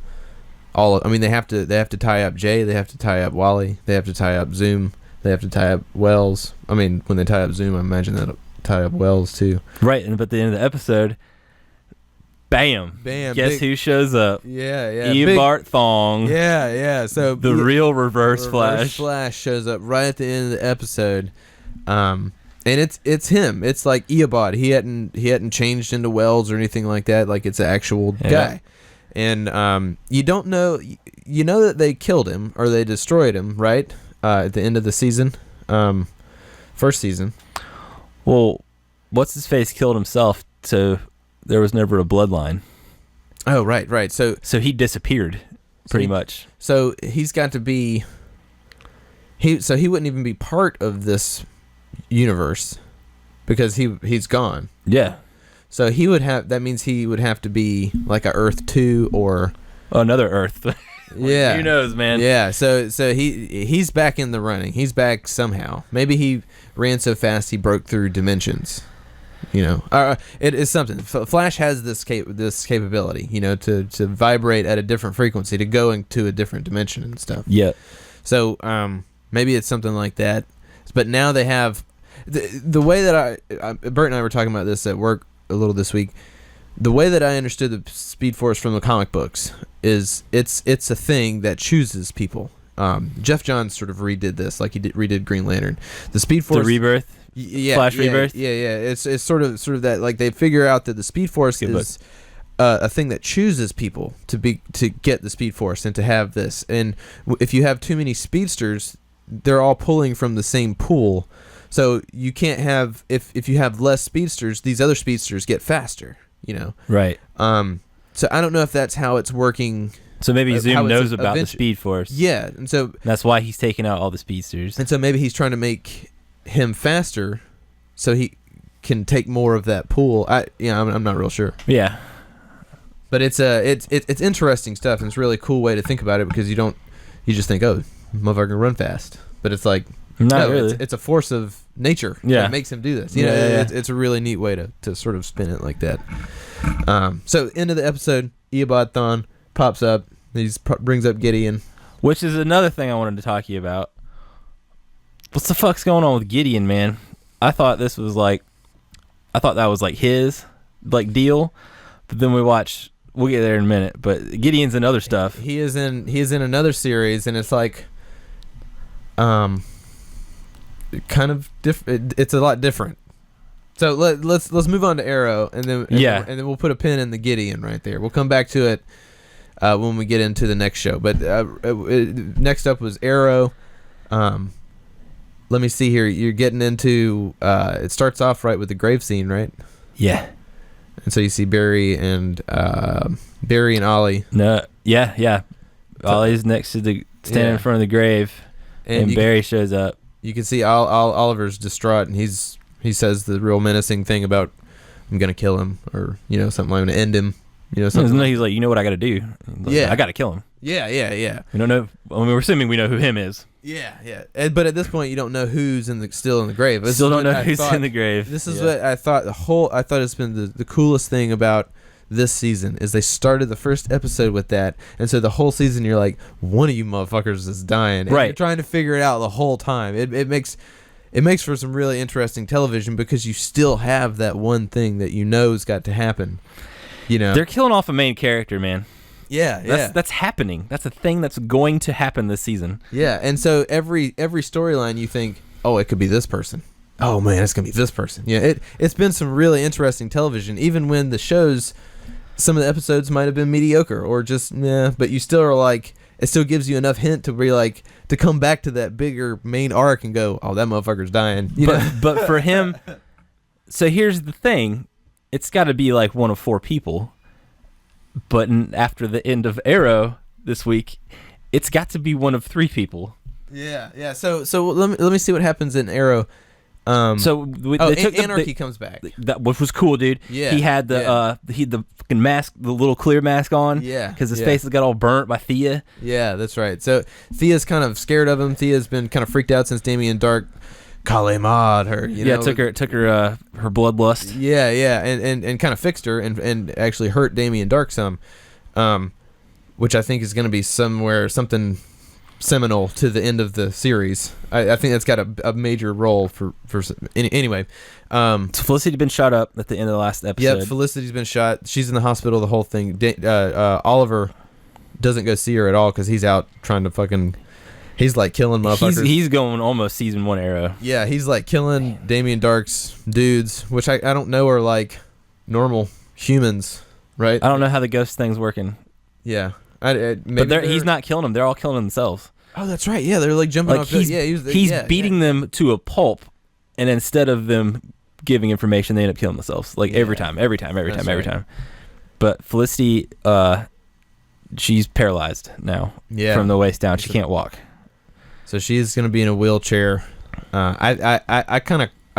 all of, I mean, they have to tie up Jay, they have to tie up Wally, they have to tie up Zoom, they have to tie up Wells. I mean, when they tie up Zoom, I imagine that'll tie up Wells too. Right, and at the end of the episode, bam. Guess who shows up? Yeah. Eobard Thong. Yeah. So the real Reverse Flash. Flash shows up right at the end of the episode. And it's him. It's like Eobard. He hadn't changed into Wells or anything like that. Like, it's an actual guy. And you don't know. You know that they killed him or they destroyed him, right? At the end of the season, first season. Well, what's his face killed himself, so there was never a bloodline. Oh, right. So he disappeared, pretty much. So he's got to be. He wouldn't even be part of this universe because he's gone. Yeah. So he would have. That means he would have to be like a Earth 2 or another Earth. Yeah. Who knows, man? Yeah. So he's back in the running. He's back somehow. Maybe he ran so fast he broke through dimensions. You know, it is something. Flash has this capability, you know, to vibrate at a different frequency, to go into a different dimension and stuff. Yeah. So maybe it's something like that. But now they have the way that Bert and I were talking about this at work a little this week. The way that I understood the Speed Force from the comic books is it's a thing that chooses people. Jeff Johns sort of redid this, like he redid Green Lantern. The Speed Force, the Rebirth. Yeah, Flash Rebirth. Yeah. It's sort of that, like, they figure out that the Speed Force is a thing that chooses people to get the Speed Force and to have this. And if you have too many speedsters, they're all pulling from the same pool. So you can't have, if you have less speedsters, these other speedsters get faster. You know. Right. So I don't know if that's how it's working So maybe Zoom knows about the Speed Force. Yeah, and so that's why he's taking out all the speedsters. And so maybe he's trying to make him faster, so he can take more of that pool. I'm not real sure. Yeah, but it's interesting stuff, and it's a really cool way to think about it because you just think, oh, motherfucker can run fast, but it's like not really. It's a force of nature that makes him do this. It's a really neat way to sort of spin it like that. So end of the episode, Eobard Thawne pops up. He brings up Gideon, which is another thing I wanted to talk to you about. What the fuck's going on with Gideon, man? I thought that was like his like deal, but then we'll get there in a minute. But Gideon's in other stuff. He is in another series, and it's like, kind of different. It's a lot different. So let's move on to Arrow, and then we'll put a pin in the Gideon right there. We'll come back to it when we get into the next show. But next up was Arrow. Let me see here. You're getting into. It starts off right with the grave scene, right? Yeah. And so you see Barry and Ollie. No. Yeah. Ollie's next to standing in front of the grave, and Barry shows up. You can see Oliver's distraught, and he says the real menacing thing about, I'm gonna kill him, or something. I'm gonna end him. Something. No, he's like, you know what I got to do? I got to kill him. Yeah. We don't know. We're assuming we know who him is. Yeah. But at this point, you don't know who's still in the grave. Still don't know who's in the grave. This is what I thought. I thought it's been the coolest thing about this season is they started the first episode with that, and so the whole season you're like, one of you motherfuckers is dying, and you're trying to figure it out the whole time. It makes for some really interesting television because you still have that one thing that has got to happen. They're killing off a main character, man. Yeah. That's happening. That's a thing that's going to happen this season. Yeah, and so every storyline you think, oh, it could be this person. Oh man, it's gonna be this person. Yeah, it's been some really interesting television, even when the shows, some of the episodes might have been mediocre or just but you still are like, it still gives you enough hint to be like, to come back to that bigger main arc and go, oh, that motherfucker's dying. But for him, so here's the thing. It's got to be like one of 4 people, but after the end of Arrow this week, it's got to be one of 3 people. Yeah. So let me see what happens in Arrow. Anarchy comes back, which was cool, dude. Yeah, he had the fucking mask, the little clear mask on. Yeah, because his face got all burnt by Thea. Yeah, that's right. So Thea's kind of scared of him. Thea's been kind of freaked out since Damien Dark Kalimad her. Took her bloodlust. Yeah, and kind of fixed her and actually hurt Damien Dark some, which I think is going to be something seminal to the end of the series. I think that's got a major role for anyway. So Felicity had been shot up at the end of the last episode. Yep, Felicity's been shot. She's in the hospital. The whole thing. Oliver doesn't go see her at all because he's out trying to fucking. He's like killing motherfuckers. He's going almost season 1 Arrow. Yeah, he's like killing Damien Dark's dudes, which I don't know are like normal humans, right? I don't know how the ghost thing's working. Yeah. But he's not killing them. They're all killing themselves. Oh, that's right. Yeah, they're like jumping off. He's beating them to a pulp, and instead of them giving information, they end up killing themselves. Like every time. But Felicity, she's paralyzed now. Yeah. From the waist down, she can't walk. So she's gonna be in a wheelchair. I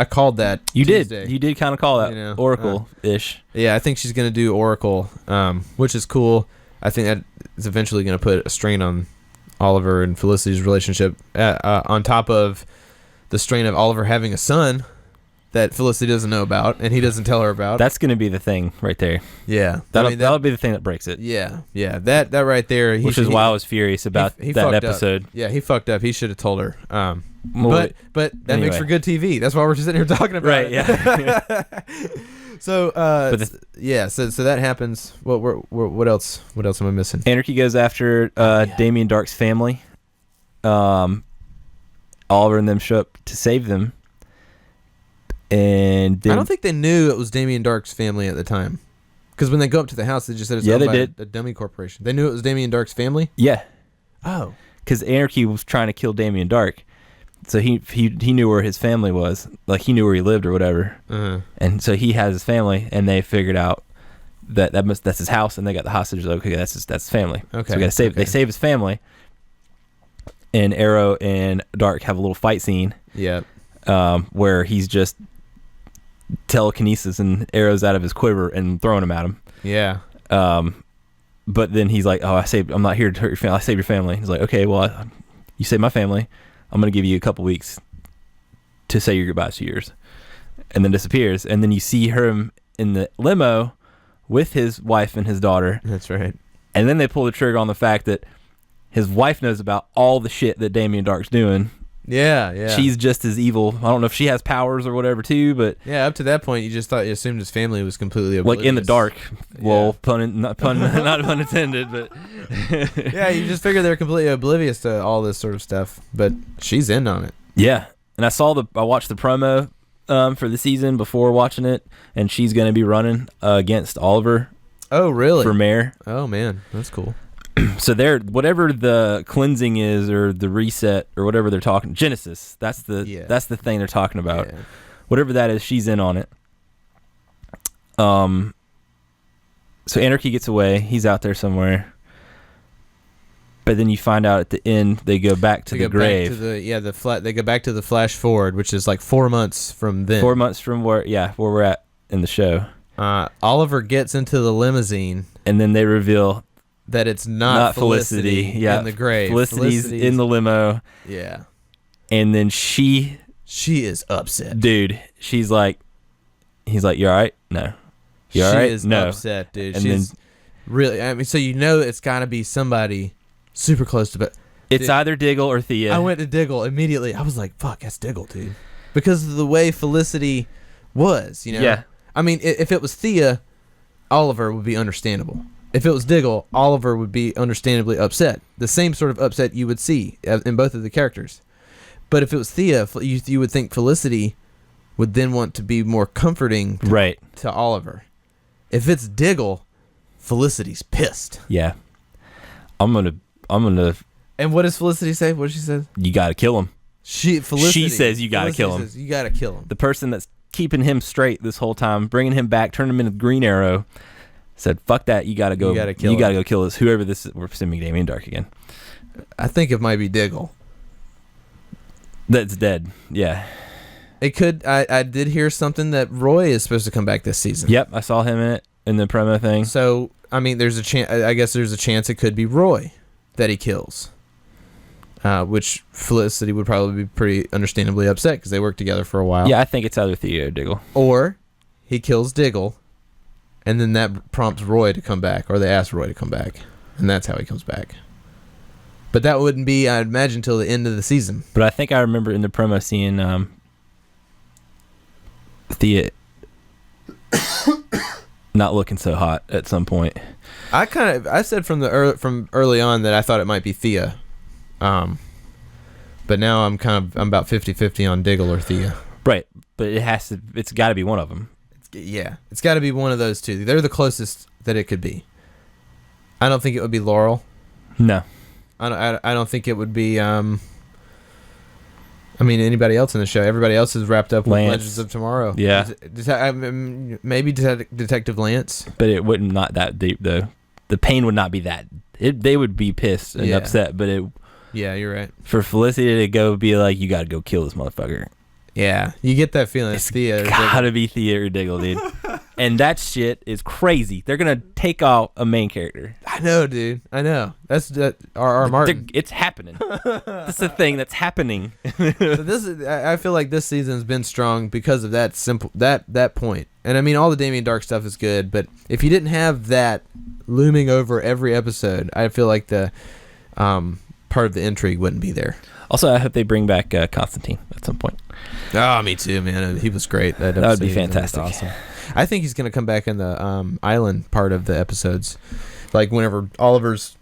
called that. You Tuesday. You did kind of call that Oracle-ish. Yeah, I think she's gonna do Oracle, which is cool. I think that is eventually going to put a strain on Oliver and Felicity's relationship, on top of the strain of Oliver having a son that Felicity doesn't know about and he doesn't tell her about. That's going to be the thing right there. Yeah. That'll be the thing that breaks it. Yeah. That right there. Which is why I was furious about that episode. Up. Yeah, he fucked up. He should have told her. But that makes for good TV. That's why we're just sitting here talking about it. Yeah. So so that happens. What else am I missing? Anarchy goes after Damien Dark's family. Oliver and them show up to save them. And then, I don't think they knew it was Damien Dark's family at the time. Because when they go up to the house, they just said it's owned by a dummy corporation. They knew it was Damien Dark's family? Yeah. Oh. Because Anarchy was trying to kill Damien Dark. So he knew where his family was. Like, he knew where he lived or whatever. Uh-huh. And so he has his family, and they figured out that's his house, and they got the hostages. Okay, that's family. Okay, so we gotta save. okay. They save his family, and Arrow and Dark have a little fight scene. Yeah. Where he's just telekinesis and arrows out of his quiver and throwing them at him. Yeah. But then he's like, "Oh, I'm not here to hurt your family. I saved your family." He's like, "Okay, well, you saved my family. I'm gonna give you a couple weeks to say your goodbyes to yours," and then disappears. And then you see him in the limo with his wife and his daughter. That's right. And then they pull the trigger on the fact that his wife knows about all the shit that Damien Dark's doing. Yeah. She's just as evil. I don't know if she has powers or whatever too, but yeah, up to that point, you assumed his family was completely oblivious. like in the dark. Well, Yeah. not pun intended, but yeah, you just figure they're completely oblivious to all this sort of stuff, but she's in on it. Yeah, and I watched the promo for the season before watching it, and she's going to be running against Oliver. Oh, really? For mayor. Oh man, that's cool. So they're whatever the cleansing is, or the reset, or whatever they're talking. Genesis. That's the thing they're talking about. Yeah. Whatever that is, she's in on it. So Anarchy gets away. He's out there somewhere. But then you find out at the end they go back to the grave. They go back to the flash forward, which is like 4 months from then. 4 months from where we're at in the show. Oliver gets into the limousine, and then they reveal that it's not Felicity in the grave. Felicity's in the limo. Yeah. And then she is upset. Dude, he's like, "You all right?" No. You all right? She is no. upset, dude. And She's really, I mean, so it's got to be somebody super close to, but it's either Diggle or Thea. I went to Diggle immediately. I was like, fuck, that's Diggle, dude. Because of the way Felicity was, Yeah. I mean, if it was Thea, Oliver would be understandable. If it was Diggle, Oliver would be understandably upset. The same sort of upset you would see in both of the characters. But if it was Thea, you would think Felicity would then want to be more comforting to Oliver. If it's Diggle, Felicity's pissed. Yeah. I'm gonna And what does Felicity say? What does she say? You gotta kill him. She says you gotta kill him. Says, you gotta kill him. The person that's keeping him straight this whole time, bringing him back, turning him into Green Arrow, said, "Fuck that! You gotta go. You gotta go kill this. Whoever this is." We're assuming Damien Dark again. I think it might be Diggle. That's dead. Yeah. It could. I did hear something that Roy is supposed to come back this season. Yep, I saw him in it in the promo thing. So I mean, there's a chance. I guess there's a chance it could be Roy that he kills. Which Felicity would probably be pretty understandably upset because they worked together for a while. Yeah, I think it's either Thea or Diggle. Or he kills Diggle, and then that prompts Roy to come back, or they ask Roy to come back, and that's how he comes back. But that wouldn't be, I'd imagine, till the end of the season. But I think I remember in the promo seeing Thea not looking so hot at some point. I said from early on that I thought it might be Thea. But now I'm about 50-50 on Diggle or Thea. Right, but it's got to be one of them. It's got to be one of those two. They're the closest that it could be. I don't think it would be Laurel. No. I don't think it would be anybody else in the show. Everybody else is wrapped up with Legends of Tomorrow. Yeah. Maybe Detective Lance. But it wouldn't, not that deep though. The pain would not be that. They would be pissed and upset, but it. Yeah, you're right. For Felicity to go be like, "You got to go kill this motherfucker." Yeah, you get that feeling. It's gotta be Thea or Diggle, dude. And that shit is crazy. They're gonna take out a main character. I know, dude. I know. That's R.R. Martin. It's happening. That's the thing that's happening. So I feel like this season's been strong because of that point. And I mean, all the Damien Dark stuff is good, but if you didn't have that looming over every episode, I feel like the part of the intrigue wouldn't be there. Also, I hope they bring back Constantine at some point. Oh, me too, man. He was great. That would be fantastic. Awesome. I think he's going to come back in the island part of the episodes. Like whenever Oliver's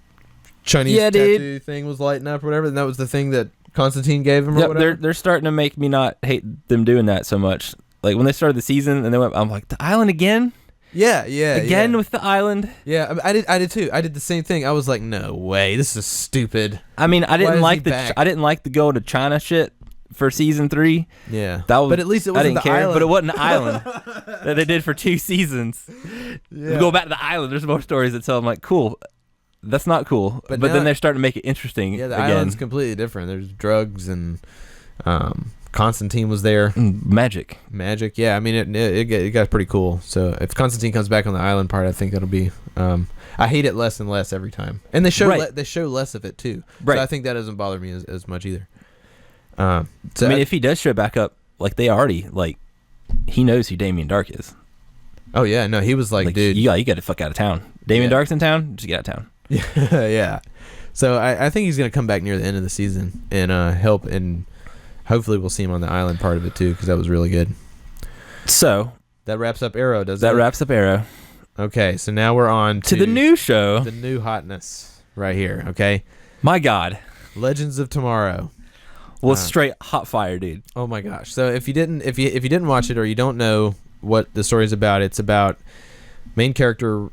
Chinese tattoo thing was lighting up or whatever, and that was the thing that Constantine gave him or whatever. They're starting to make me not hate them doing that so much. Like when they started the season and they went, I'm like, the island again? Yeah. Again with the island? Yeah, I did too. I did the same thing. I was like, no way, this is stupid. I mean, I didn't like the go to China shit for season 3. Yeah, that was. But at least it wasn't I didn't care. island. But it wasn't an island that they did for 2 seasons. Yeah. We go back to the island. There's more stories that tell them like, cool. That's not cool. But then they're starting to make it interesting. Yeah, the again. island's completely different. There's drugs and Constantine was there. Magic. Yeah, I mean it got pretty cool. So if Constantine comes back on the island part, I think that'll be. I hate it less and less every time, and they show they show less of it too. Right. So I think that doesn't bother me as much either. So I mean, if he does show back up, like they already he knows who Damien Dark is. Oh yeah, no, he was like dude, you got to fuck out of town. Damien Dark's in town. Just get out of town. Yeah. So I think he's gonna come back near the end of the season and help, and hopefully we'll see him on the island part of it too, because that was really good. So that wraps up Arrow, doesn't it? That wraps up Arrow. Okay, so now we're on to the new show, the new hotness right here. Okay, my God, Legends of Tomorrow. Well, straight hot fire, dude. Oh my gosh! So if you didn't watch it, or you don't know what the story is about, it's about main character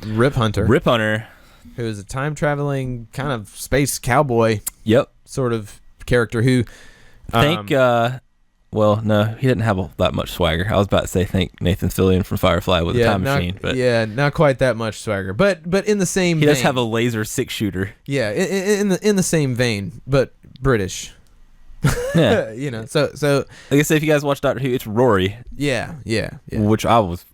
Rip Hunter, who is a time traveling kind of space cowboy. Yep. Sort of character who. Well, no, he didn't have that much swagger. I was about to say thank Nathan Fillion from Firefly with a time machine, but not quite that much swagger. But in the same vein. He does have a laser 6-shooter. Yeah, in the same vein, but British. Yeah. You know, so like I said, if you guys watch Doctor Who, it's Rory. Yeah. Which I was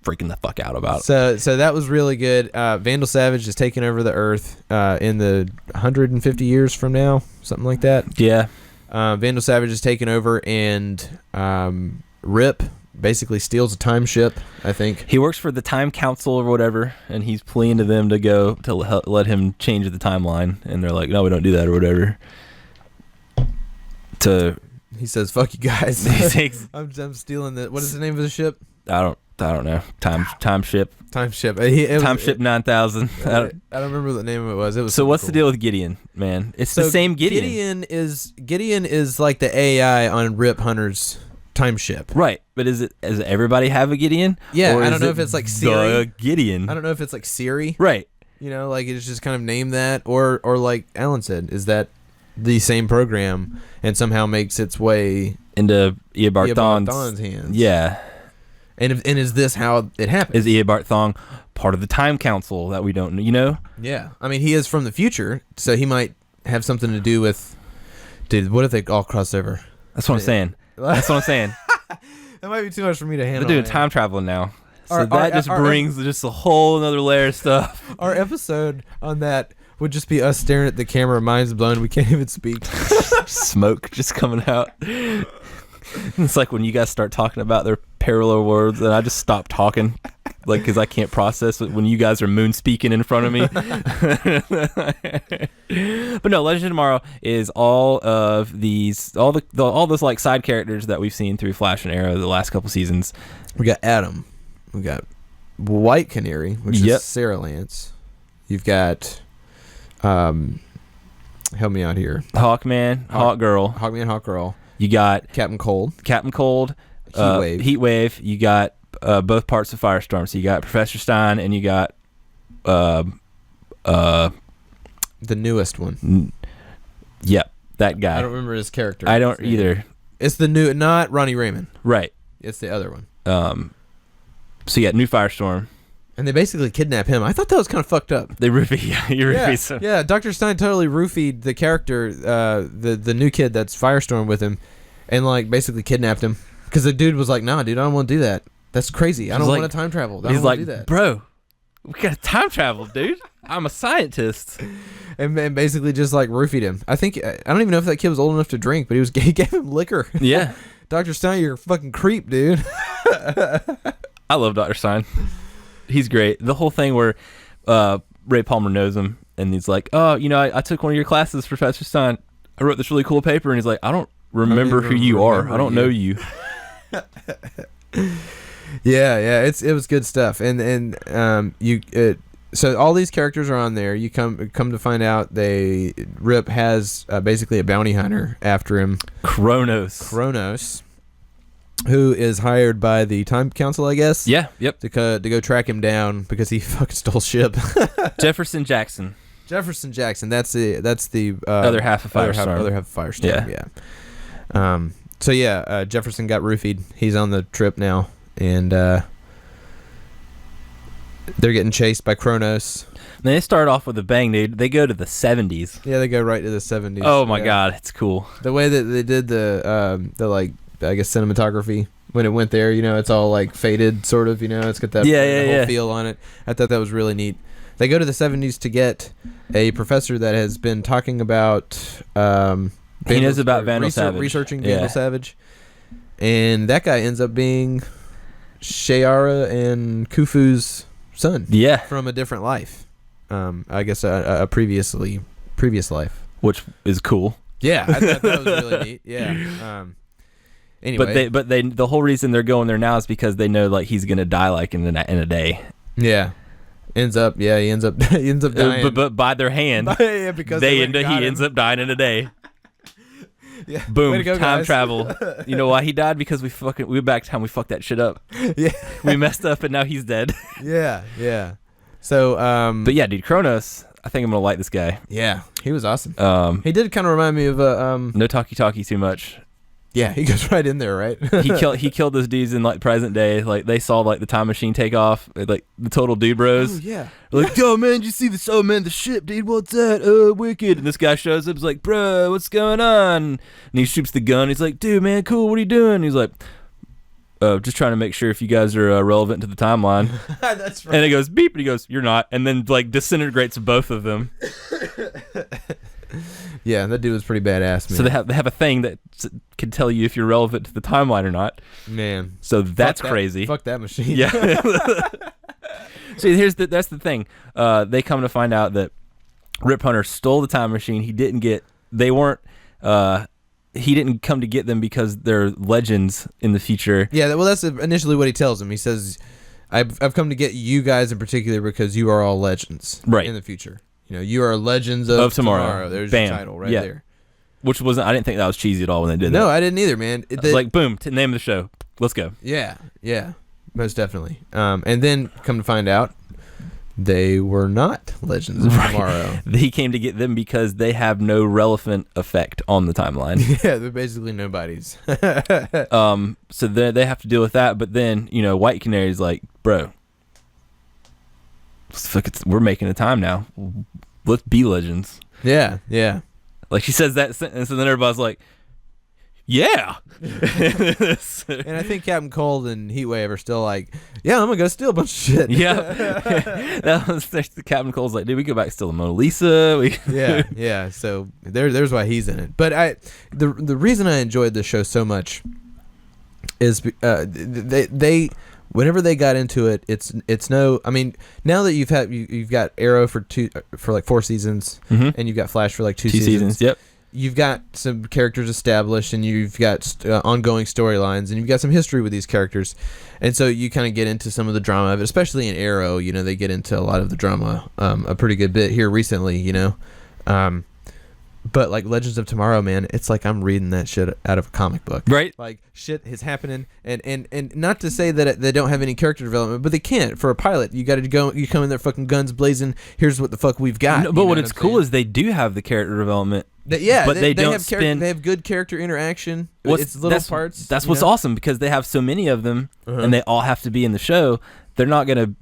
freaking the fuck out about. So that was really good. Vandal Savage is taking over the Earth in the 150 years from now, something like that. Yeah. Vandal Savage is taking over, and Rip basically steals a time ship, I think. He works for the Time Council or whatever, and he's pleading to them to go to let him change the timeline, and they're like, no, we don't do that or whatever. He says, fuck you guys. I'm stealing the, what is the name of the ship? I don't know. Time ship. Time ship. Ship 9000. I don't remember what the name of it was. It was so what's cool. the deal with Gideon, man? It's the same Gideon. Gideon is like the AI on Rip Hunter's time ship. Right. But does everybody have a Gideon? Yeah, I don't know if it's like Siri. Gideon. I don't know if it's like Siri. Right. You know, like it's just kind of named that, or like Alan said, is that the same program and somehow makes its way into Eobard Thawne's hands. Yeah. And is this how it happens? Is Eobard Thawne part of the Time Council that we don't know, you know? Yeah. I mean, he is from the future, so he might have something to do with... Dude, what if they all cross over? That's what I'm saying. That might be too much for me to handle. They're doing time traveling now. So that just brings just a whole other layer of stuff. Our episode on that would just be us staring at the camera, minds blown. We can't even speak. Smoke just coming out. It's like when you guys start talking about their parallel worlds, and I just stop talking, like because I can't process it when you guys are moon speaking in front of me. But no, Legend of Tomorrow is all of these, all those like side characters that we've seen through Flash and Arrow the last couple seasons. We got Adam. We got White Canary, which is Sarah Lance. You've got, help me out here. Hawkman, Hawkgirl. Hawkman, Hawkgirl. You got Captain Cold. Heatwave. Heatwave. You got both parts of Firestorm. So you got Professor Stein and you got the newest one. Yep, that guy. I don't remember his character. I don't either. It's the new, not Ronnie Raymond. Right. It's the other one. So you got new Firestorm. And they basically kidnap him. I thought that was kind of fucked up. They roofie. Yeah, Dr. Stein totally roofied the character, the new kid that's Firestorm with him, and like basically kidnapped him. Because the dude was like, nah, dude, I don't want to do that. That's crazy. I don't want to time travel. I don't want to do that. Bro, we got to time travel, dude. I'm a scientist. And basically just like roofied him. I don't even know if that kid was old enough to drink, but he gave him liquor. Yeah. Dr. Stein, you're a fucking creep, dude. I love Dr. Stein. He's great. The whole thing where Ray Palmer knows him, and he's like, oh, you know, I took one of your classes, Professor Stein. I wrote this really cool paper, and he's like, I don't remember who you are. I don't know you. Yeah, it was good stuff. So all these characters are on there. You come to find out Rip has basically a bounty hunter after him. Kronos. Who is hired by the Time Council, I guess? Yeah, yep. To go track him down because he fucking stole ship. Jefferson Jackson. That's the other half of Firestorm. Other half of Firestorm. So yeah, Jefferson got roofied. He's on the trip now, and they're getting chased by Kronos. They start off with a bang, dude. They go to the 70s. Yeah, they go right to the 70s. Oh my god, it's cool. The way that they did the like, I guess, cinematography when it went there, it's all like faded, sort of. It's got that whole feel on it. I thought that was really neat. They go to the 70s to get a professor that has been talking about. He knows about Vandal Savage. Researching Vandal Savage, and that guy ends up being Shayara and Khufu's son. Yeah, from a different life. I guess a previous life, which is cool. Yeah, I thought that was really neat. Yeah. Anyway, but they the whole reason they're going there now is because they know like he's gonna die like in a day. Yeah. He ends up dying. But by their hand, because he ends up dying in a day. Yeah. Boom. Go, time guys. travel. You know why he died? Because we went back to time we fucked that shit up. Yeah. We messed up and now he's dead. Yeah. So but yeah, dude, Kronos, I think I'm gonna like this guy. Yeah, he was awesome. He did kind of remind me of no talkie too much. Yeah, he goes right in there, right? he killed those dudes in like present day. Like they saw like the time machine take off, like the total dude bros. Oh yeah. Like, yo man, did you see this? Oh man, the ship, dude. What's that? Wicked. And this guy shows up. He's like, bro, what's going on? And he shoots the gun. He's like, dude, man, cool. What are you doing? He's like, just trying to make sure if you guys are relevant to the timeline. That's right. And it goes beep, and he goes, you're not. And then like disintegrates both of them. Yeah, that dude was pretty badass, man. So they have a thing that can tell you if you're relevant to the timeline or not. Man. So that's crazy. Fuck that machine. Yeah. See, that's the thing. They come to find out that Rip Hunter stole the time machine. He didn't come to get them because they're legends in the future. Yeah, well, that's initially what he tells him. He says, I've come to get you guys in particular because you are all legends in the future. You are legends of tomorrow. There's your title right there. Which wasn't, I didn't think that was cheesy at all when they did that. No, I didn't either, man. I was like, boom, name of the show. Let's go. Yeah, most definitely. And then come to find out, they were not legends of tomorrow. He came to get them because they have no relevant effect on the timeline. Yeah, they're basically nobodies. So they have to deal with that. But then, White Canary's like, bro, we're making a time now. Let's be legends. Yeah. Like she says that sentence, and then everybody's like, yeah. And I think Captain Cold and Heatwave are still like, yeah, I'm going to go steal a bunch of shit. Yeah. That was the Captain Cold's like, dude, we go back and steal the Mona Lisa. Yeah. So there's why he's in it. But the reason I enjoyed this show so much is they whenever they got into it, it's no. I mean, now that you've got Arrow for like 4 seasons, and you've got Flash for like 2 seasons. Yep. You've got some characters established, and you've got ongoing storylines, and you've got some history with these characters, and so you kind of get into some of the drama of it, especially in Arrow. They get into a lot of the drama a pretty good bit here recently. But like Legends of Tomorrow, man, it's like I'm reading that shit out of a comic book. Right. Like shit is happening, and not to say that they don't have any character development, but they can't. For a pilot, you got to go. You come in there, fucking guns blazing. Here's what the fuck we've got. No, but what it's cool is they do have the character development. They have good character interaction. It's little parts. That's what's awesome because they have so many of them, and they all have to be in the show. They're not gonna.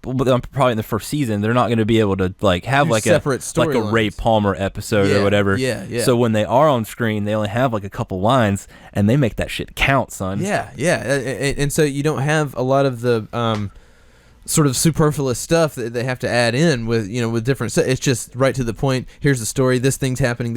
Probably in the first season, they're not going to be able to like have like separate a Ray Palmer episode or whatever. Yeah. So when they are on screen, they only have like a couple lines, and they make that shit count, son. Yeah. And so you don't have a lot of the sort of superfluous stuff that they have to add in with with different. It's just right to the point. Here's the story. This thing's happening.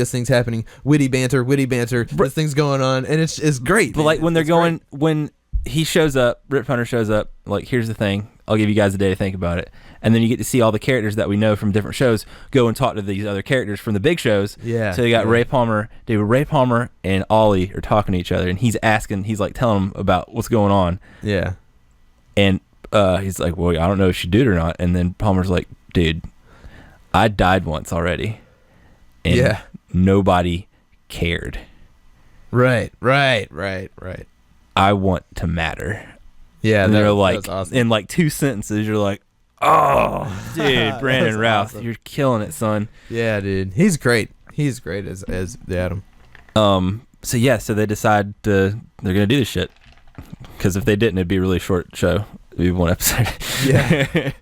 Witty banter. This thing's going on, and it's great. But like when they're going when he shows up, Rip Hunter shows up. Like here's the thing. I'll give you guys a day to think about it. And then you get to see all the characters that we know from different shows go and talk to these other characters from the big shows. Yeah. So you got Ray Palmer. Ray Palmer and Ollie are talking to each other, and he's like telling them about what's going on. Yeah. And he's like, well, I don't know if she did or not. And then Palmer's like, dude, I died once already. And nobody cared. Right. I want to matter. Yeah, and they're like, that was awesome. In like 2 sentences, you're like, oh, dude, Brandon Routh, you're killing it, son. Yeah, dude, he's great. He's great as the Atom. So they decide they're gonna do this shit, because if they didn't, it'd be a really short show. It'd be one episode. Yeah.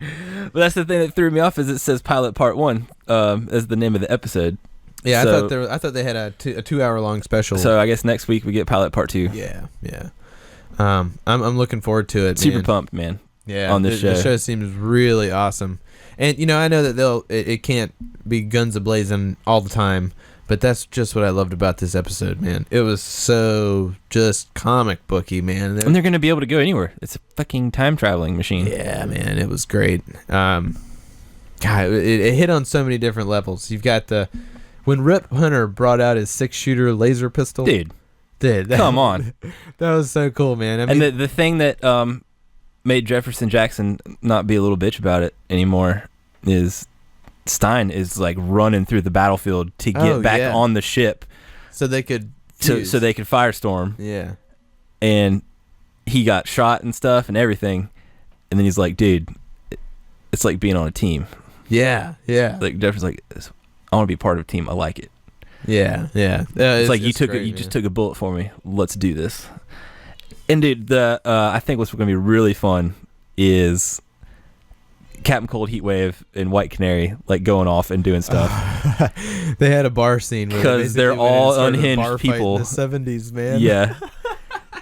But that's the thing that threw me off, is it says Pilot Part 1 as the name of the episode. Yeah, So, I thought they had a 2-hour long special. So I guess next week we get Pilot Part 2. Yeah. I'm looking forward to it. Super pumped, man. Yeah, on this show. The show seems really awesome, and I know that it can't be guns a-blazing all the time, but that's just what I loved about this episode, man. It was so just comic booky, man. And they're gonna be able to go anywhere. It's a fucking time traveling machine. Yeah, man, it was great. God, it hit on so many different levels. You've got when Rip Hunter brought out his 6-shooter laser pistol, Dude, come on. That was so cool, man. I mean, and the thing that made Jefferson Jackson not be a little bitch about it anymore is Stein is like running through the battlefield to get back on the ship, so they could so they could firestorm. Yeah, and he got shot and stuff and everything, and then he's like, "Dude, it's like being on a team." Yeah. Like Jefferson's like, "I want to be part of a team. I like it." Yeah. It's like you just took a bullet for me. Let's do this. And dude, I think what's going to be really fun is Captain Cold, Heatwave, and White Canary like going off and doing stuff. They had a bar scene because they're all unhinged people. In the 70s, man. Yeah.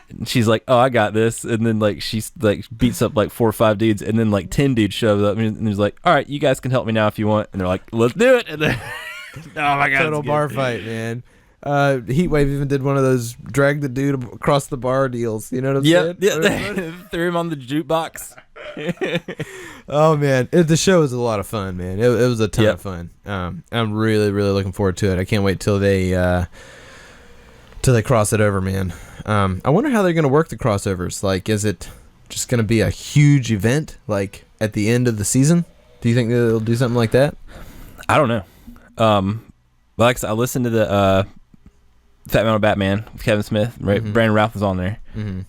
And she's like, "Oh, I got this," and then like she's like beats up like 4 or 5 dudes, and then like 10 dudes shows up, and he's like, "All right, you guys can help me now if you want," and they're like, "Let's do it." And then, oh my god, total bar fight, man. Heatwave even did one of those drag the dude across the bar deals. You know what I'm saying? Yeah. Threw him on the jukebox. Oh man, the show was a lot of fun, man. It was a ton of fun. I'm really, really looking forward to it. I can't wait till they cross it over, man. I wonder how they're gonna work the crossovers. Like, is it just gonna be a huge event, like at the end of the season? Do you think they'll do something like that? I don't know. But like I said, I listened to the Fat Metal Batman with Kevin Smith. Right, Mm-hmm. Brandon Routh was on there,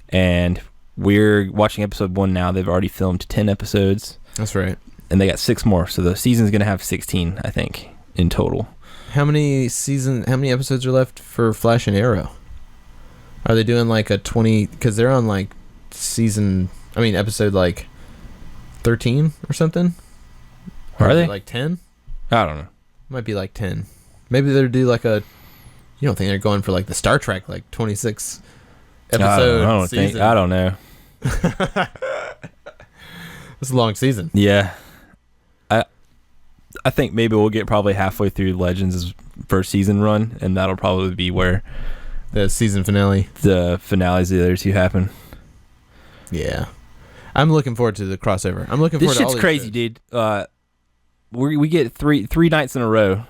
and we're watching episode 1 now. They've already filmed 10 episodes. That's right. And they got 6 more, so the season's gonna have 16, I think, in total. How many episodes are left for Flash and Arrow? Are they doing like a 20? Because they're on like episode like 13 or something. Or Are they like 10? I don't know. Might be like 10. Maybe they'll do like a. You don't think they're going for like the Star Trek like 26 episode season? I don't know. It's a long season. Yeah. I think maybe we'll get probably halfway through Legends' first season run, and that'll probably be where the season finale, the finales of the other 2 happen. Yeah. I'm looking forward to the crossover. I'm looking forward to all this shit's crazy, dude. We get three nights in a row.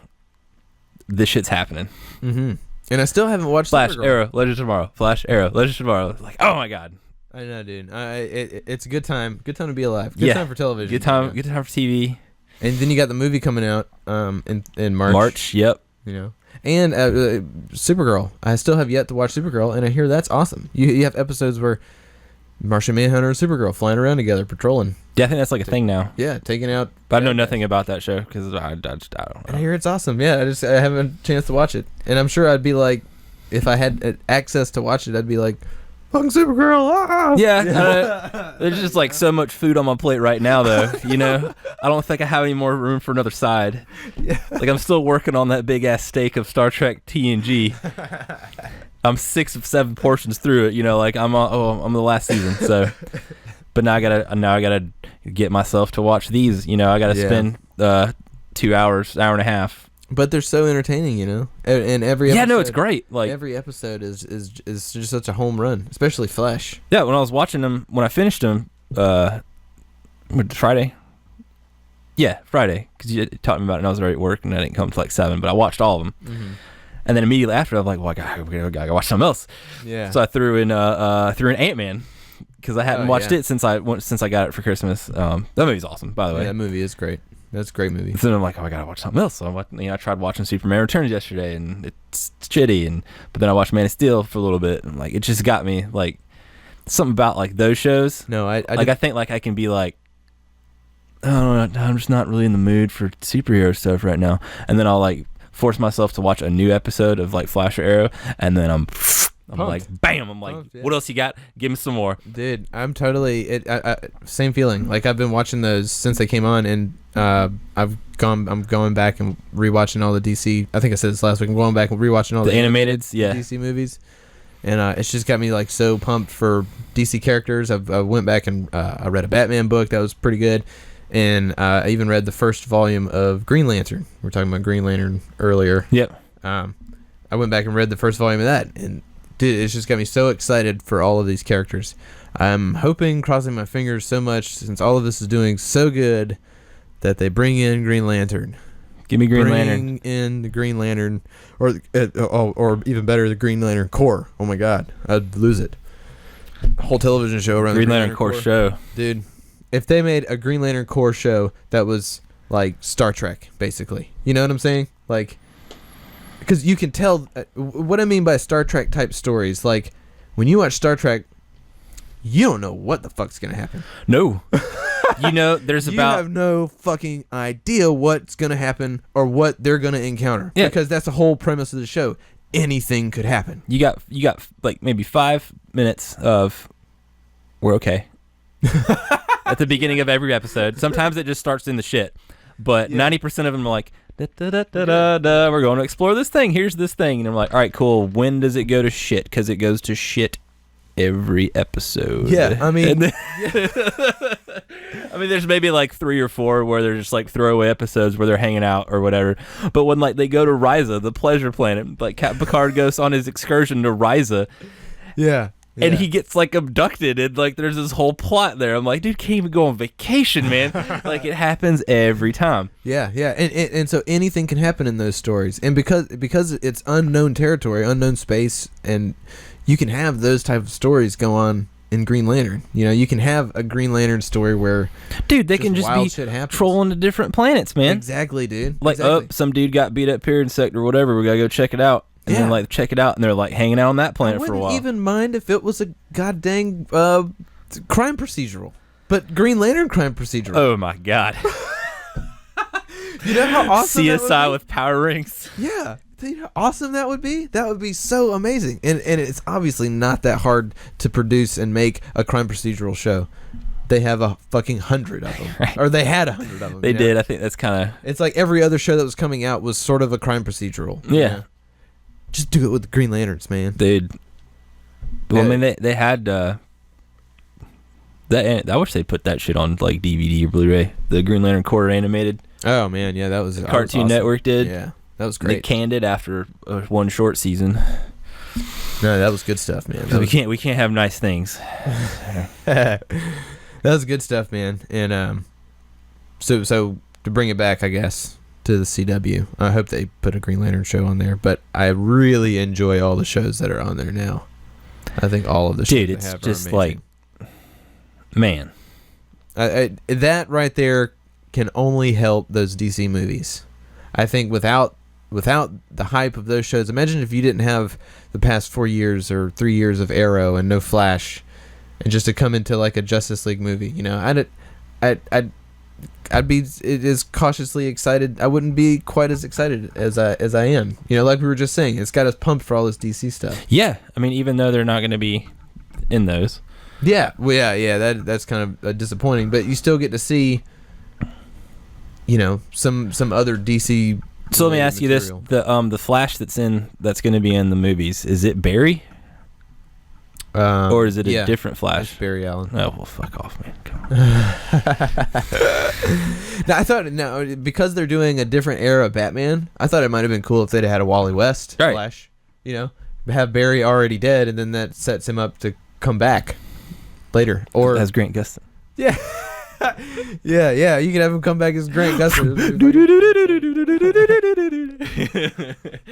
This shit's happening. Mm-hmm. And I still haven't watched Flash, Supergirl. Arrow, Legends tomorrow. Flash, Arrow, Legends tomorrow. Like, oh my god. I know, dude. It's a good time. Good time to be alive. Good time for television. Good time for TV. And then you got the movie coming out in March. March, yep. You know. And Supergirl. I still have yet to watch Supergirl, and I hear that's awesome. You have episodes where Martian Manhunter and Supergirl flying around together, patrolling. Yeah, I think that's like a thing now. Yeah, taking out. But I know nothing about that show because I don't know. And I hear it's awesome. Yeah, I haven't a chance to watch it, and I'm sure I'd be like, if I had access to watch it, I'd be like, fucking Supergirl. Ah! Yeah, there's just like so much food on my plate right now, though. You know, I don't think I have any more room for another side. Yeah. Like I'm still working on that big ass steak of Star Trek TNG. I'm 6 of 7 portions through it. You know, like I'm the last season. So, but now I gotta get myself to watch these. You know, I gotta spend 2 hours, hour and a half. But they're so entertaining, you know. And every episode, no, it's great. Like every episode is just such a home run, especially Flash. Yeah, when I was watching them, when I finished them, Friday. Yeah, Friday, because you taught me about it, and I was already at work, and I didn't come to like 7, but I watched all of them. Mm-hmm. And then immediately after, I'm like, well, I gotta watch something else. Yeah. So I threw in Ant-Man because I hadn't watched it since I got it for Christmas. That movie's awesome, by the way. Yeah, that movie is great. That's a great movie. So then I'm like, I gotta watch something else. So I tried watching Superman Returns yesterday, and it's shitty. But then I watched Man of Steel for a little bit, and like it just got me like something about like those shows. No, I think like I can be like, oh, I'm just not really in the mood for superhero stuff right now, and then I'll like force myself to watch a new episode of like Flash or Arrow, and then I'm like, bam! I'm like, Pumped, yeah. what else you got? Give me some more, dude. I'm totally same feeling. Like I've been watching those since they came on, and I'm going back and rewatching all the DC. I think I said this last week. I'm going back and rewatching all the animated DC movies, and it's just got me like so pumped for DC characters. I went back and I read a Batman book that was pretty good, and I even read the first volume of Green Lantern. We were talking about Green Lantern earlier. Yep. I went back and read the first volume of that, and dude, it's just got me so excited for all of these characters. I'm hoping, crossing my fingers so much, since all of this is doing so good, that they bring in Green Lantern. Give me Green Lantern. Bring in the Green Lantern, or even better, the Green Lantern Corps. Oh my God, I'd lose it. Whole television show around Green the Lantern Corps show, dude. If they made a Green Lantern Corps show that was like Star Trek, basically, you know what I'm saying? Like, because you can tell what I mean by Star Trek type stories. Like, when you watch Star Trek, you don't know what the fuck's gonna happen. No. You know, there's you have no fucking idea what's gonna happen or what they're gonna encounter. Yeah. Because that's the whole premise of the show. Anything could happen. You got like maybe 5 minutes of we're okay at the beginning of every episode. Sometimes it just starts in the shit, but 90% of them are like, da, da, da, da, da, da, we're going to explore this thing. Here's this thing, and I'm like, all right, cool. When does it go to shit? Because it goes to shit every episode. Yeah, I mean, then, I mean, there's maybe like 3 or 4 where they're just like throwaway episodes where they're hanging out or whatever. But when like they go to Ryza, the pleasure planet, like Captain Picard goes on his excursion to Ryza, yeah. and he gets like abducted, and like there's this whole plot there. I'm like, dude, can't even go on vacation, man. Like it happens every time. Yeah, and so anything can happen in those stories, and because it's unknown territory, unknown space, and you can have those type of stories go on in Green Lantern. You know, you can have a Green Lantern story where, dude, they can just be trolling to different planets, man. Exactly, dude. Like, exactly. Some dude got beat up period sector or whatever. We gotta go check it out. And then like check it out, and they're like hanging out on that planet for a while. I wouldn't even mind if it was a goddamn crime procedural, but Green Lantern crime procedural. Oh my God! You know how awesome CSI with power rings. Yeah, you know how awesome that would be. That would be so amazing, and it's obviously not that hard to produce and make a crime procedural show. They have a fucking 100 of them, right. Or they had 100 of them. They did. I think that's kind of. It's like every other show that was coming out was sort of a crime procedural. Yeah. You know? Just do it with the Green Lanterns, man. Dude. Well, I mean, they had that. I wish they put that shit on like DVD or Blu-ray. The Green Lantern Corps animated. Oh man, yeah, that was Cartoon awesome. Network did. Yeah, that was great. They canned it after one short season. No, that was good stuff, man. We can't have nice things. That was good stuff, man. And so to bring it back, I guess, to the CW, I hope they put a Green Lantern show on there. But I really enjoy all the shows that are on there now. I think all of the shows it's just like, man, that right there can only help those DC movies. I think without the hype of those shows, imagine if you didn't have the past 4 years or 3 years of Arrow and no Flash, and just to come into like a Justice League movie, you know, I'd be as cautiously excited. I wouldn't be quite as excited as I am. You know, like we were just saying, it's got us pumped for all this DC stuff. Yeah, I mean, even though they're not going to be in those. Yeah, well, yeah. That's kind of disappointing, but you still get to see, you know, some other DC. So let me ask you this: the Flash that's going to be in the movies, is it Barry? Or is it a different Flash? It's Barry Allen. Oh, well, fuck off, man. Come on. Now, I thought, because they're doing a different era of Batman, I thought it might have been cool if they'd had a Wally West Flash. You know, have Barry already dead, and then that sets him up to come back later. Or as Grant Gustin. Yeah. yeah. You can have him come back as Grant Gustin.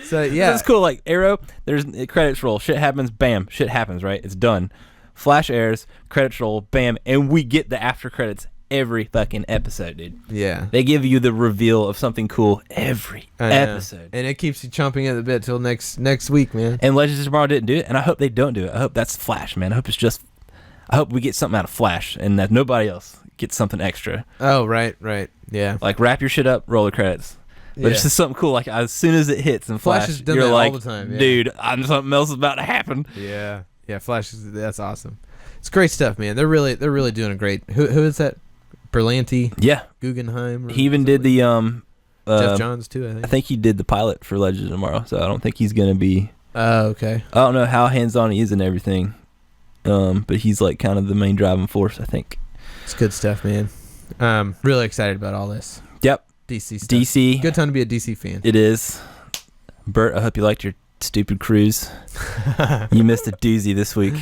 So yeah, it's cool. Like Arrow, there's credits roll, shit happens, bam, shit happens, right? It's done. Flash airs, credits roll, bam, and we get the after credits every fucking episode, dude. Yeah, they give you the reveal of something cool every episode, and it keeps you chomping at the bit till next week, man. And Legends of Tomorrow didn't do it, and I hope they don't do it. I hope that's Flash, man. I hope we get something out of Flash, and that nobody else gets something extra. Oh, right, yeah. Like wrap your shit up, roll the credits. But it's just something cool. Like as soon as it hits in Flash, has done you're that like, all the time. Yeah. dude, something else is about to happen. Yeah. Flash that's awesome. It's great stuff, man. They're really doing a great. Who is that? Berlanti. Yeah, Guggenheim. He even did the Jeff Johns too. I think he did the pilot for Legends of Tomorrow. So I don't think he's gonna be. Okay. I don't know how hands-on he is and everything, but he's like kind of the main driving force, I think. It's good stuff, man. Really excited about all this. Yep. DC stuff. DC. Good time to be a DC fan. It is. Bert, I hope you liked your stupid cruise. You missed a doozy this week.